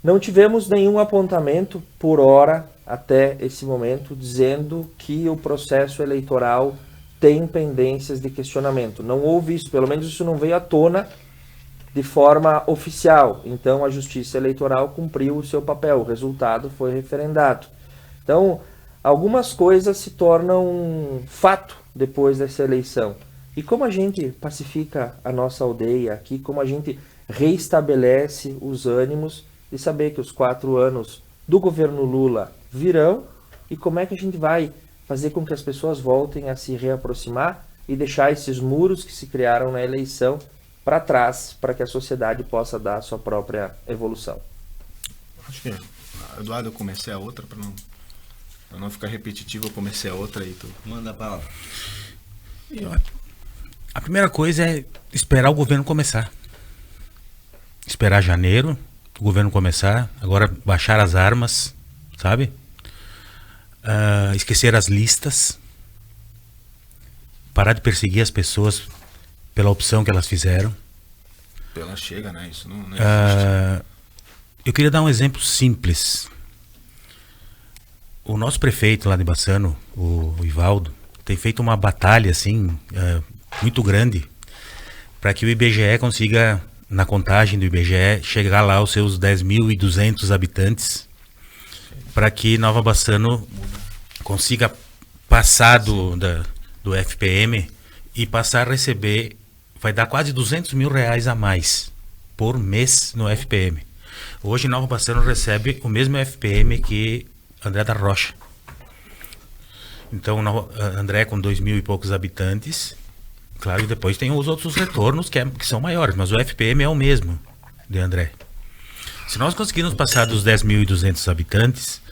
Não tivemos nenhum apontamento por hora até esse momento dizendo que o processo eleitoral tem pendências de questionamento. Não houve isso, pelo menos isso não veio à tona de forma oficial. Então a Justiça Eleitoral cumpriu o seu papel, o resultado foi referendado. Então, algumas coisas se tornam fato depois dessa eleição. E como a gente pacifica a nossa aldeia aqui, como a gente reestabelece os ânimos de saber que os 4 anos do governo Lula virão e como é que a gente vai fazer com que as pessoas voltem a se reaproximar e deixar esses muros que se criaram na eleição para trás, para que a sociedade possa dar a sua própria evolução. Acho que, Eduardo, eu comecei a outra para não ficar repetitivo, eu comecei a outra aí. Tu Manda a bala. A primeira coisa é esperar o governo começar. Esperar janeiro, o governo começar, agora baixar as armas, sabe? Esquecer as listas, parar de perseguir as pessoas pela opção que elas fizeram. Pela chega, né? Isso não existe. Eu queria dar um exemplo simples. O nosso prefeito lá de Bassano, o Ivaldo, tem feito uma batalha assim muito grande para que o IBGE consiga, na contagem do IBGE, chegar lá aos seus 10.200 habitantes, para que Nova Bassano consiga passar do FPM e passar a receber, vai dar quase R$200 mil a mais por mês no FPM. Hoje Nova Bassano recebe o mesmo FPM que André da Rocha. Então André com 2.000 e poucos habitantes, claro, e depois tem os outros retornos que são maiores, mas o FPM é o mesmo de André. Se nós conseguirmos passar dos 10.200 habitantes,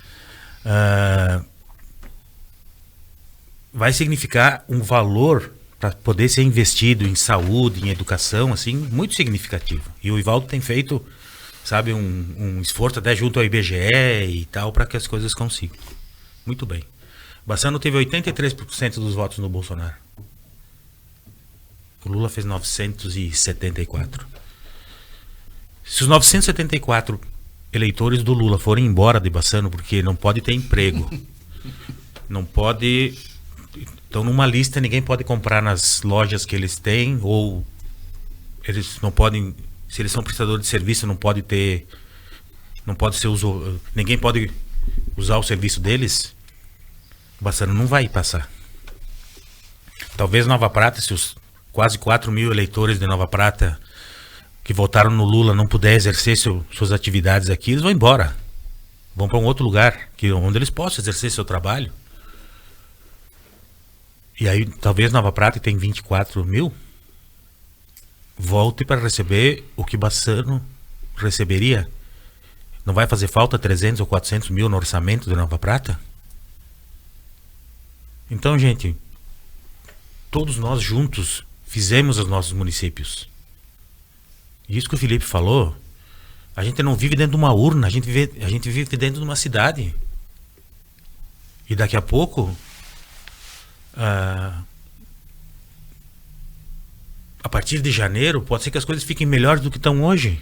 vai significar um valor para poder ser investido em saúde, em educação, assim, muito significativo. E o Ivaldo tem feito, sabe, um esforço até junto ao IBGE e tal, para que as coisas consigam. Muito bem. Bassano teve 83% dos votos no Bolsonaro. O Lula fez 974. Se os 974 eleitores do Lula forem embora de Bassano, porque não pode ter emprego, não pode... Então, numa lista, ninguém pode comprar nas lojas que eles têm, ou eles não podem, se eles são prestadores de serviço, não pode ser ninguém pode usar o serviço deles. Bassano não vai passar. Talvez Nova Prata, se os quase 4.000 eleitores de Nova Prata que votaram no Lula não puder exercer suas atividades aqui, eles vão embora. Vão para um outro lugar, onde eles possam exercer seu trabalho. E aí, talvez Nova Prata, que tem 24 mil, volte para receber o que Bassano receberia. Não vai fazer falta 300 ou 400 mil no orçamento de Nova Prata? Então, gente, todos nós juntos fizemos os nossos municípios. E isso que o Felipe falou, a gente não vive dentro de uma urna, a gente vive dentro de uma cidade. E daqui a pouco... a partir de janeiro pode ser que as coisas fiquem melhores do que estão hoje,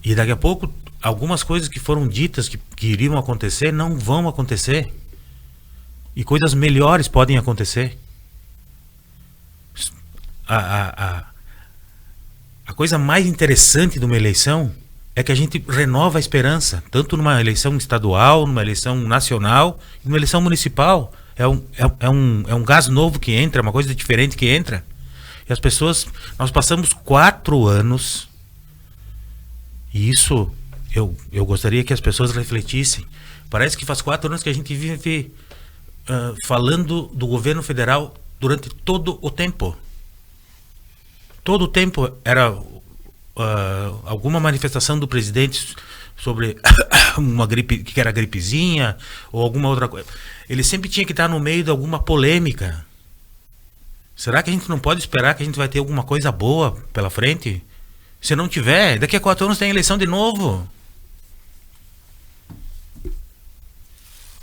e daqui a pouco algumas coisas que foram ditas que iriam acontecer não vão acontecer, e coisas melhores podem acontecer. A coisa mais interessante de uma eleição é que a gente renova a esperança, tanto numa eleição estadual, numa eleição nacional, numa eleição municipal. É um gás novo que entra, uma coisa diferente que entra. E as pessoas... Nós passamos 4 anos, e isso eu gostaria que as pessoas refletissem. Parece que faz 4 anos que a gente vive falando do governo federal durante todo o tempo. Todo o tempo era alguma manifestação do presidente sobre uma gripe, que era gripezinha, ou alguma outra coisa. Ele sempre tinha que estar no meio de alguma polêmica. Será que a gente não pode esperar que a gente vai ter alguma coisa boa pela frente? Se não tiver, daqui a 4 anos tem eleição de novo.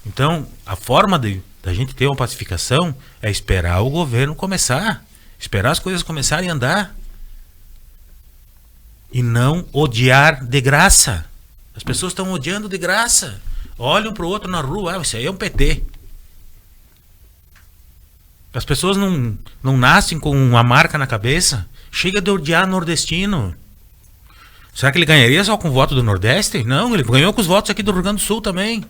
Então, a forma da gente ter uma pacificação é esperar o governo começar. Esperar as coisas começarem a andar. E não odiar de graça. As pessoas estão odiando de graça. Olham para o outro na rua, isso aí é um PT. As pessoas não nascem com uma marca na cabeça. Chega de odiar nordestino. Será que ele ganharia só com o voto do Nordeste? Não, ele ganhou com os votos aqui do Rio Grande do Sul também.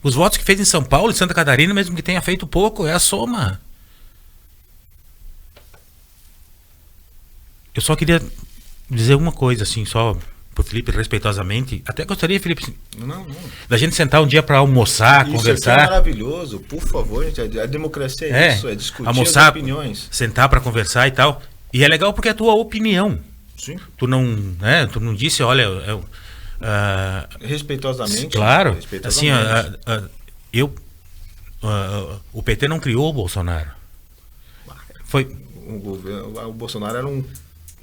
Os votos que fez em São Paulo e Santa Catarina, mesmo que tenha feito pouco, é a soma. Eu só queria dizer uma coisa, assim, só pro Felipe, respeitosamente. Até gostaria, Felipe, da gente sentar um dia para almoçar, isso conversar. Isso é maravilhoso, por favor, gente. A democracia é isso, é discutir almoçar, as opiniões. Sentar para conversar e tal. E é legal porque é a tua opinião. Sim. Tu não disse, olha... respeitosamente. Claro. Respeitosamente. Assim, o PT não criou o Bolsonaro. Foi... O Bolsonaro era um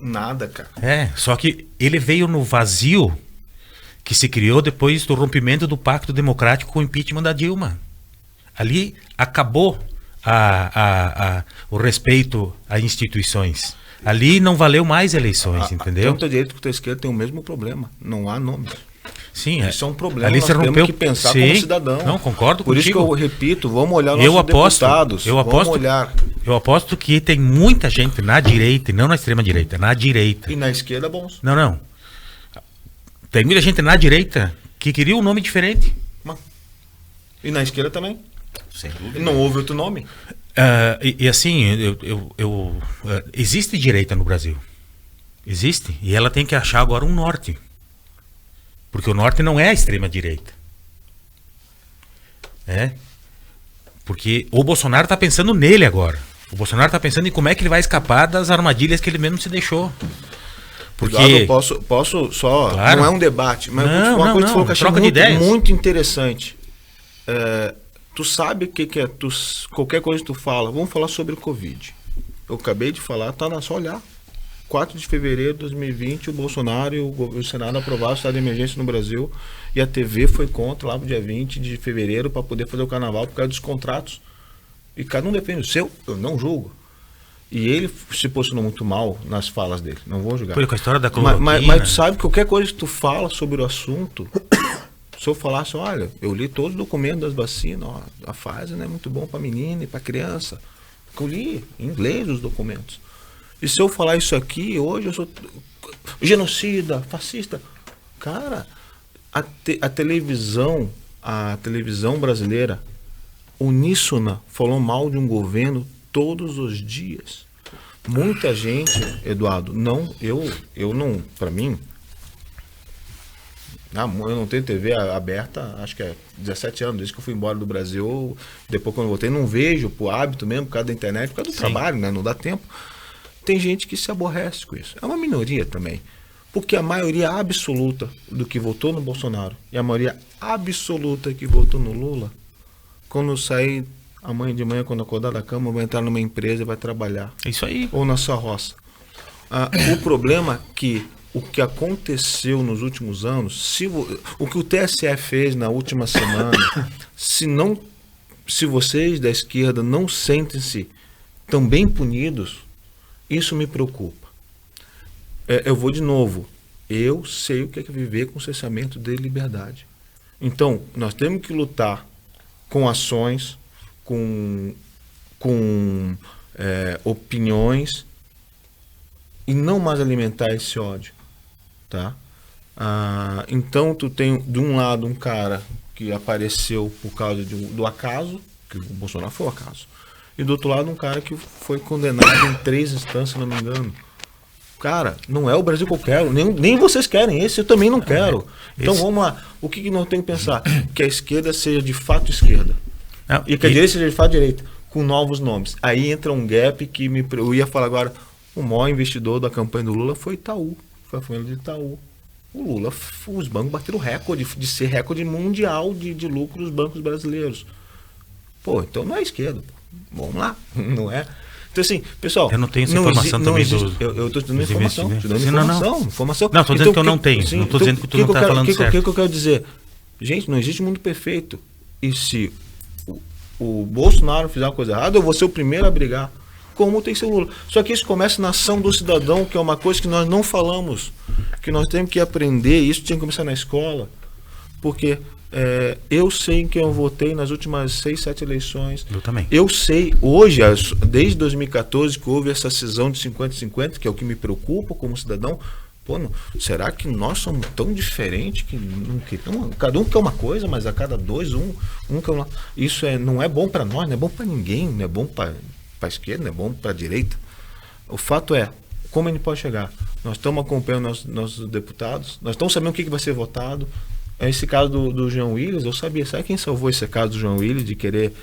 nada, cara. Só que ele veio no vazio que se criou depois do rompimento do Pacto Democrático com o impeachment da Dilma. Ali acabou o respeito a instituições. Ali não valeu mais eleições, entendeu? Tanto a direita quanto a esquerda tem o mesmo problema. Não há nomes. Sim, isso é um problema. Ali nós temos que pensar como cidadão. Não, concordo Por contigo. isso que eu repito, vamos olhar nossos deputados. Vamos olhar. Eu aposto que tem muita gente na direita, e não na extrema direita, na direita. E na esquerda, bons. Não. Tem muita gente na direita que queria um nome diferente. E na esquerda também. Sem dúvida. Não houve outro nome. Assim, existe direita no Brasil. Existe. E ela tem que achar agora um norte. Porque o norte não é a extrema direita. Porque o Bolsonaro está pensando nele agora. O Bolsonaro está pensando em como é que ele vai escapar das armadilhas que ele mesmo se deixou. Porque... Eduardo, posso só... Claro. Não é um debate, mas uma coisa que tu falou que eu troca achei muito interessante. Tu sabe o que é... Qualquer coisa que tu fala... Vamos falar sobre o Covid. Eu acabei de falar, tá só olhar. 4 de fevereiro de 2020, o Bolsonaro e o Senado aprovaram o estado de emergência no Brasil e a TV foi contra lá no dia 20 de fevereiro para poder fazer o carnaval por causa dos contratos. E cada um defende o seu, eu não julgo. E ele se posicionou muito mal nas falas dele, não vou julgar. Foi com a história da cloroquina. Mas tu sabe que qualquer coisa que tu fala sobre o assunto, se eu falasse, olha, eu li todos os documentos das vacinas, ó, a Pfizer é muito bom para menina e para criança. Eu li em inglês os documentos. E se eu falar isso aqui, hoje eu sou genocida, fascista. Cara, a televisão brasileira, uníssona, falou mal de um governo todos os dias. Muita gente, Eduardo, eu não, para mim, eu não tenho TV aberta, acho que é 17 anos, desde que eu fui embora do Brasil, depois quando eu voltei, não vejo, por hábito mesmo, por causa da internet, por causa do trabalho, né? Não dá tempo. Tem gente que se aborrece com isso. É uma minoria também. Porque a maioria absoluta do que votou no Bolsonaro e a maioria absoluta que votou no Lula, quando sair amanhã de manhã, quando acordar da cama, vai entrar numa empresa e vai trabalhar. É isso aí. Ou na sua roça. O problema é que o que aconteceu nos últimos anos, o que o TSE fez na última semana, se vocês da esquerda não sentem-se também punidos, isso me preocupa. Eu vou de novo. Eu sei o que é viver com cessamento de liberdade. Então, nós temos que lutar com ações, com opiniões e não mais alimentar esse ódio. Tá? Então, tu tem de um lado um cara que apareceu por causa do acaso, que o Bolsonaro foi o acaso. E do outro lado um cara que foi condenado em 3 instâncias, se não me engano. Cara, não é o Brasil que eu quero, nem vocês querem, esse eu também não quero. Então vamos lá, o que nós temos que pensar? Que a esquerda seja de fato esquerda. E que a direita seja de fato direita, com novos nomes. Aí entra um gap que eu ia falar agora, o maior investidor da campanha do Lula foi Itaú, foi a família de Itaú. O Lula, os bancos bateram recorde, de ser recorde mundial de lucro dos bancos brasileiros. Pô, então não é esquerda, vamos lá, não é? Então assim, pessoal... Eu não tenho essa informação também do... Eu estou te dando informação. Informação. Não, estou dizendo que eu não tenho. Não estou dizendo que tu não está falando certo. O que eu quero dizer? Gente, não existe mundo perfeito. E se o Bolsonaro fizer uma coisa errada, eu vou ser o primeiro a brigar, como tem que ser o Lula. Só que isso começa na ação do cidadão, que é uma coisa que nós não falamos, que nós temos que aprender, isso tinha que começar na escola, porque eu sei em quem eu votei nas últimas 6, 7 eleições. Eu também. Eu sei, hoje, desde 2014, que houve essa cisão de 50-50, que é o que me preocupa como cidadão. Pô, será que nós somos tão diferentes que cada um quer uma coisa, mas a cada dois, um quer uma... Isso não é bom para nós, não é bom para ninguém, não é bom para a esquerda, não é bom para a direita. O fato é, como a gente pode chegar? Nós estamos acompanhando nossos deputados, nós estamos sabendo o que vai ser votado. Esse caso do João Willis, eu sabia. Sabe quem salvou esse caso do João Willis de querer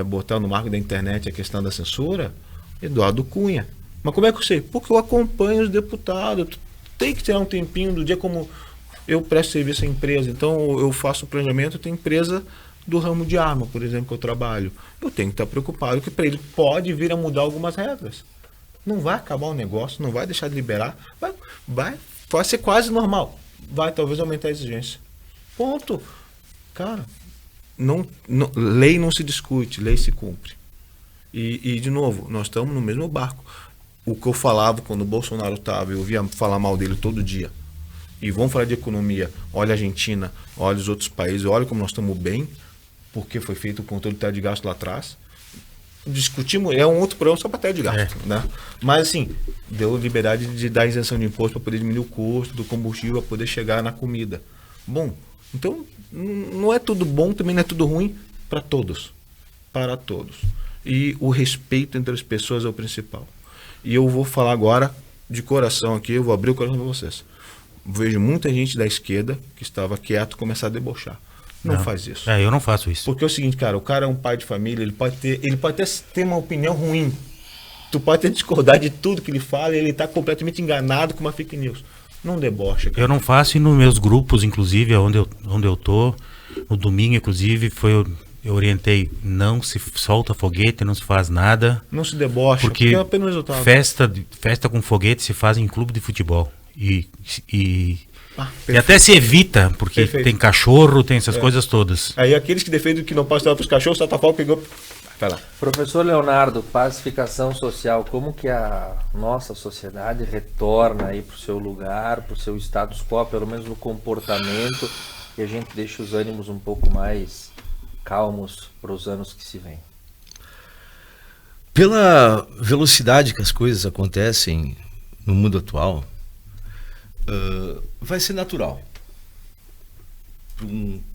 botar no marco da internet a questão da censura? Eduardo Cunha. Mas como é que eu sei? Porque eu acompanho os deputados. Tem que tirar um tempinho do dia, como eu presto serviço à empresa. Então eu faço planejamento, tem empresa do ramo de arma, por exemplo, que eu trabalho. Eu tenho que estar preocupado que para ele pode vir a mudar algumas regras. Não vai acabar o negócio, não vai deixar de liberar. Vai ser quase normal. Vai talvez aumentar a exigência. Ponto. Cara, lei não se discute, lei se cumpre. E, de novo, nós estamos no mesmo barco. O que eu falava quando o Bolsonaro estava, eu ouvia falar mal dele todo dia. E vamos falar de economia. Olha a Argentina, olha os outros países, olha como nós estamos bem, porque foi feito o controle de teto de gasto lá atrás. Discutimos, é um outro problema só para teto de gasto. Né? Mas assim, deu liberdade de dar isenção de imposto para poder diminuir o custo do combustível, para poder chegar na comida. Bom, então não é tudo bom, também não é tudo ruim para todos. Para todos. E o respeito entre as pessoas é o principal. E eu vou falar agora de coração aqui, eu vou abrir o coração para vocês. Vejo muita gente da esquerda que estava quieto começar a debochar. Não faz isso. Eu não faço isso. Porque é o seguinte, cara, o cara é um pai de família, ele pode ter uma opinião ruim. Tu pode ter discordar de tudo que ele fala e ele está completamente enganado com uma fake news. Não debocha, cara. Eu não faço, e nos meus grupos, inclusive, onde eu tô, no domingo, inclusive, eu orientei, não se solta foguete, não se faz nada. Não se debocha, porque é apenas resultado. Festa com foguete se faz em clube de futebol. E até se evita, porque tem cachorro, tem essas coisas todas. Aí aqueles que defendem que não pode estar para os cachorros, só tapar, pegou... Vai lá. Professor Leonardo, pacificação social, como que a nossa sociedade retorna aí para o seu lugar, para o seu status quo, pelo menos no comportamento, e a gente deixa os ânimos um pouco mais calmos para os anos que se vêm? Pela velocidade que as coisas acontecem no mundo atual, vai ser natural,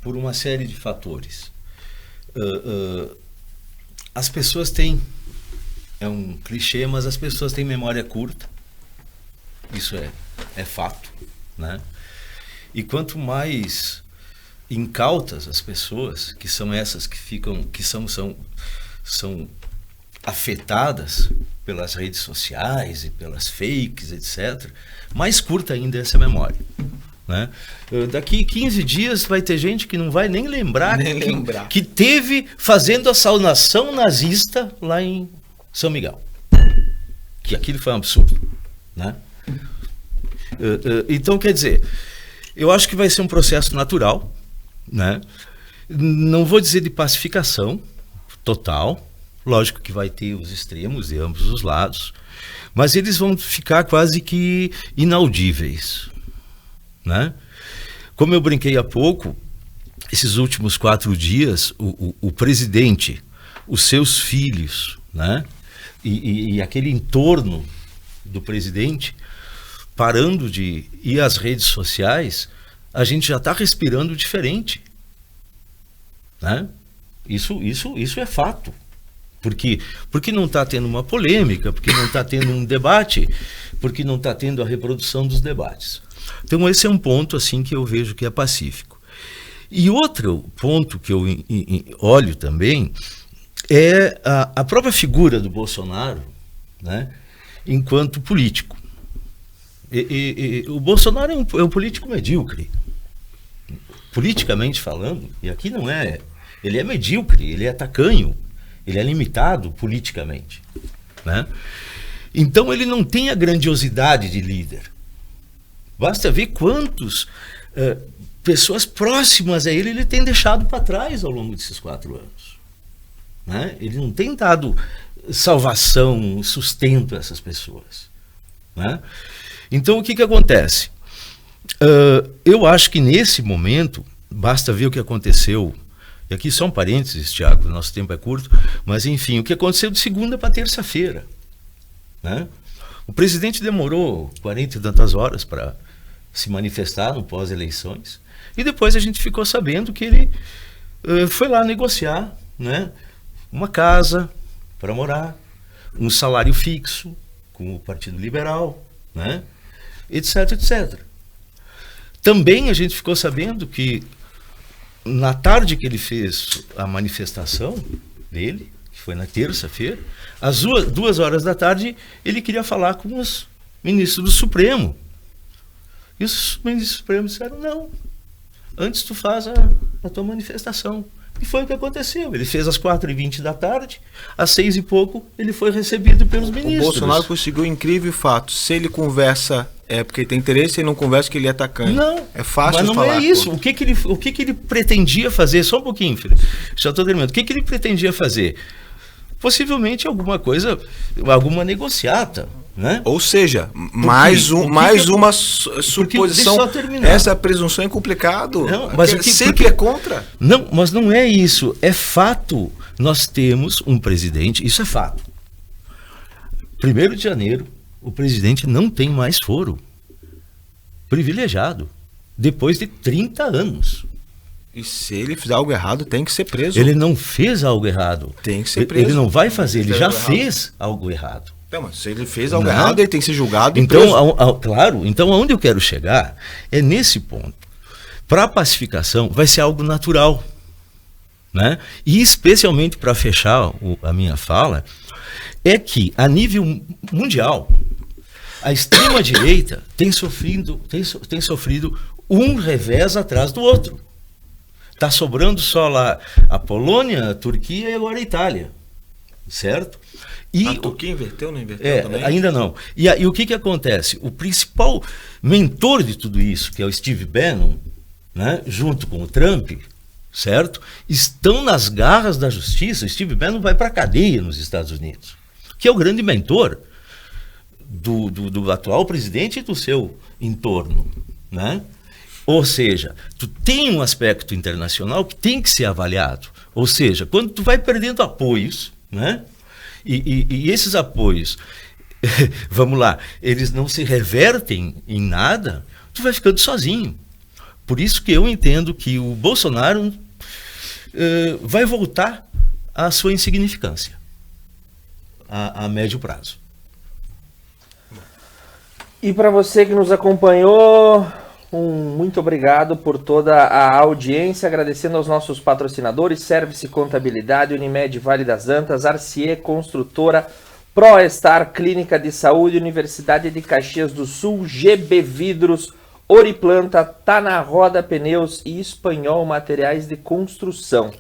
por uma série de fatores. As pessoas têm, é um clichê, mas as pessoas têm memória curta, isso é fato, né? E quanto mais incautas as pessoas, que são essas que são afetadas pelas redes sociais e pelas fakes, etc., mais curta ainda é essa memória, né? Daqui 15 dias vai ter gente que não vai nem lembrar, que teve fazendo a saudação nazista lá em São Miguel, que aquilo foi um absurdo, né? Então, quer dizer, eu acho que vai ser um processo natural, né? Não vou dizer de pacificação total, lógico que vai ter os extremos de ambos os lados, mas eles vão ficar quase que inaudíveis, né? Como eu brinquei há pouco, esses últimos 4 dias, o presidente, os seus filhos, né? E aquele entorno do presidente parando de ir às redes sociais, a gente já está respirando diferente, né? Isso é fato. Porque não está tendo uma polêmica, porque não está tendo um debate, porque não está tendo a reprodução dos debates. Então esse é um ponto assim que eu vejo que é pacífico. E outro ponto que eu olho também é a própria figura do Bolsonaro, né, enquanto político. O Bolsonaro é um político medíocre, politicamente falando, e aqui não é. Ele é medíocre, ele é tacanho, ele é limitado politicamente, né? Então ele não tem a grandiosidade de líder. Basta ver quantos pessoas próximas a ele tem deixado para trás ao longo desses 4 anos. Né? Ele não tem dado salvação, sustento a essas pessoas. Né? Então, o que acontece? Eu acho que nesse momento, basta ver o que aconteceu, e aqui só um parênteses, Tiago, nosso tempo é curto, mas enfim, o que aconteceu de segunda para terça-feira. Né? O presidente demorou 40 e tantas horas para se manifestar no pós-eleições, e depois a gente ficou sabendo que ele foi lá negociar, né, uma casa para morar, um salário fixo com o Partido Liberal, né, etc, etc. Também a gente ficou sabendo que na tarde que ele fez a manifestação dele, que foi na terça-feira, às 2h da tarde, ele queria falar com os ministros do Supremo. E os ministros do Supremo disseram, não, antes tu faz a tua manifestação. E foi o que aconteceu. Ele fez às 4h20 da tarde, às 6 e pouco, ele foi recebido pelos ministros. O Bolsonaro conseguiu um incrível fato. Se ele conversa é porque ele tem interesse, se ele não conversa que ele é atacante. Não, é fácil mas não falar. É isso. O que ele pretendia fazer? Só um pouquinho, filho. Já estou terminando. O que ele pretendia fazer? Possivelmente alguma coisa, alguma negociata. Né? Ou seja, mais uma suposição. Essa presunção é complicado. Não, mas sempre é contra. Não, mas não é isso. É fato. Nós temos um presidente, isso é fato. 1º de janeiro, o presidente não tem mais foro. Privilegiado. Depois de 30 anos. E se ele fizer algo errado, tem que ser preso. Ele não fez algo errado. Tem que ser preso. Ele não vai fazer, ele já fez algo errado. Não, mas se ele fez algo errado, ele tem que ser julgado e então, preso. Claro, então aonde eu quero chegar é nesse ponto. Para a pacificação vai ser algo natural. Né? E especialmente para fechar a minha fala, é que a nível mundial, a extrema-direita tem sofrido um revés atrás do outro. Está sobrando só lá a Polônia, a Turquia e agora a Itália. Certo? E a Turquia inverteu, não inverteu também? Ainda não. E o que acontece? O principal mentor de tudo isso, que é o Steve Bannon, né, junto com o Trump, certo? Estão nas garras da justiça. O Steve Bannon vai para a cadeia nos Estados Unidos, que é o grande mentor do atual presidente e do seu entorno. Né? Ou seja, tu tem um aspecto internacional que tem que ser avaliado. Ou seja, quando tu vai perdendo apoios, né? E esses apoios, vamos lá, eles não se revertem em nada, tu vai ficando sozinho. Por isso que eu entendo que o Bolsonaro vai voltar à sua insignificância a médio prazo. E para você que nos acompanhou, muito obrigado por toda a audiência, agradecendo aos nossos patrocinadores, Service Contabilidade, Unimed Vale das Antas, Arcier Construtora, ProEstar Clínica de Saúde, Universidade de Caxias do Sul, GB Vidros, Oriplanta, Tá na Roda Pneus e Espanhol Materiais de Construção.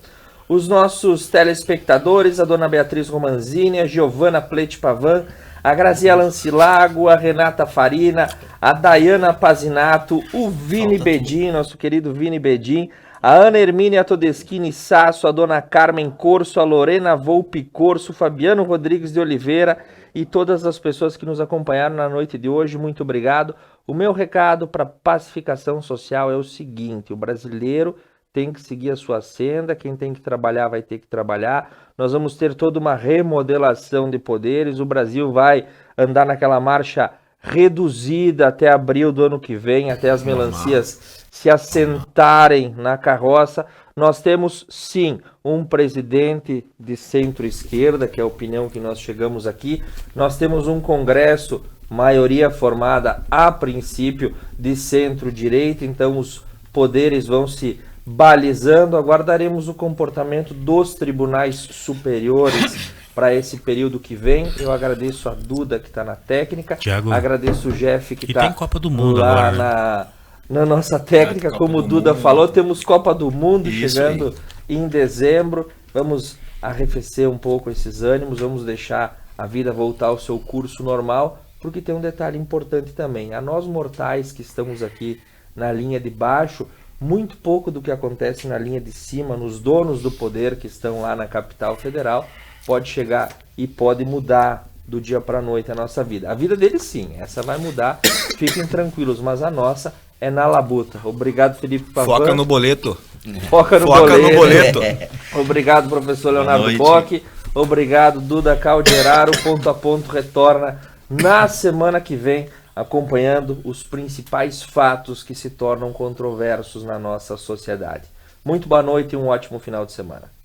Os nossos telespectadores, a dona Beatriz Romanzini, a Giovana Plete Pavan, a Graziela Ancilago, a Renata Farina, a Dayana Pazinato, o Vini Bedin, nosso querido Vini Bedin, a Ana Hermínia Todeschini Sasso, a dona Carmen Corso, a Lorena Volpe Corso, Fabiano Rodrigues de Oliveira e todas as pessoas que nos acompanharam na noite de hoje, muito obrigado. O meu recado para pacificação social é o seguinte: o brasileiro tem que seguir a sua senda, quem tem que trabalhar vai ter que trabalhar, nós vamos ter toda uma remodelação de poderes, o Brasil vai andar naquela marcha reduzida até abril do ano que vem, até as melancias se assentarem na carroça. Nós temos sim um presidente de centro-esquerda, que é a opinião que nós chegamos aqui, nós temos um Congresso, maioria formada a princípio de centro-direita, então os poderes vão se balizando. Aguardaremos o comportamento dos tribunais superiores para esse período que vem. Eu agradeço a Duda que está na técnica, Thiago, agradeço o Jeff que está lá agora, na nossa técnica, como o Duda falou, temos Copa do Mundo chegando em dezembro, vamos arrefecer um pouco esses ânimos, vamos deixar a vida voltar ao seu curso normal, porque tem um detalhe importante também, a nós mortais que estamos aqui na linha de baixo, muito pouco do que acontece na linha de cima, nos donos do poder que estão lá na capital federal, pode chegar e pode mudar do dia para a noite a nossa vida. A vida deles sim, essa vai mudar, fiquem tranquilos, mas a nossa é na labuta. Obrigado, Felipe Pavan. Foca no boleto. Foca no boleto. Obrigado, professor Leonardo Bock. Obrigado, Duda Calderaro. Ponto a Ponto retorna na semana que vem, acompanhando os principais fatos que se tornam controversos na nossa sociedade. Muito boa noite e um ótimo final de semana.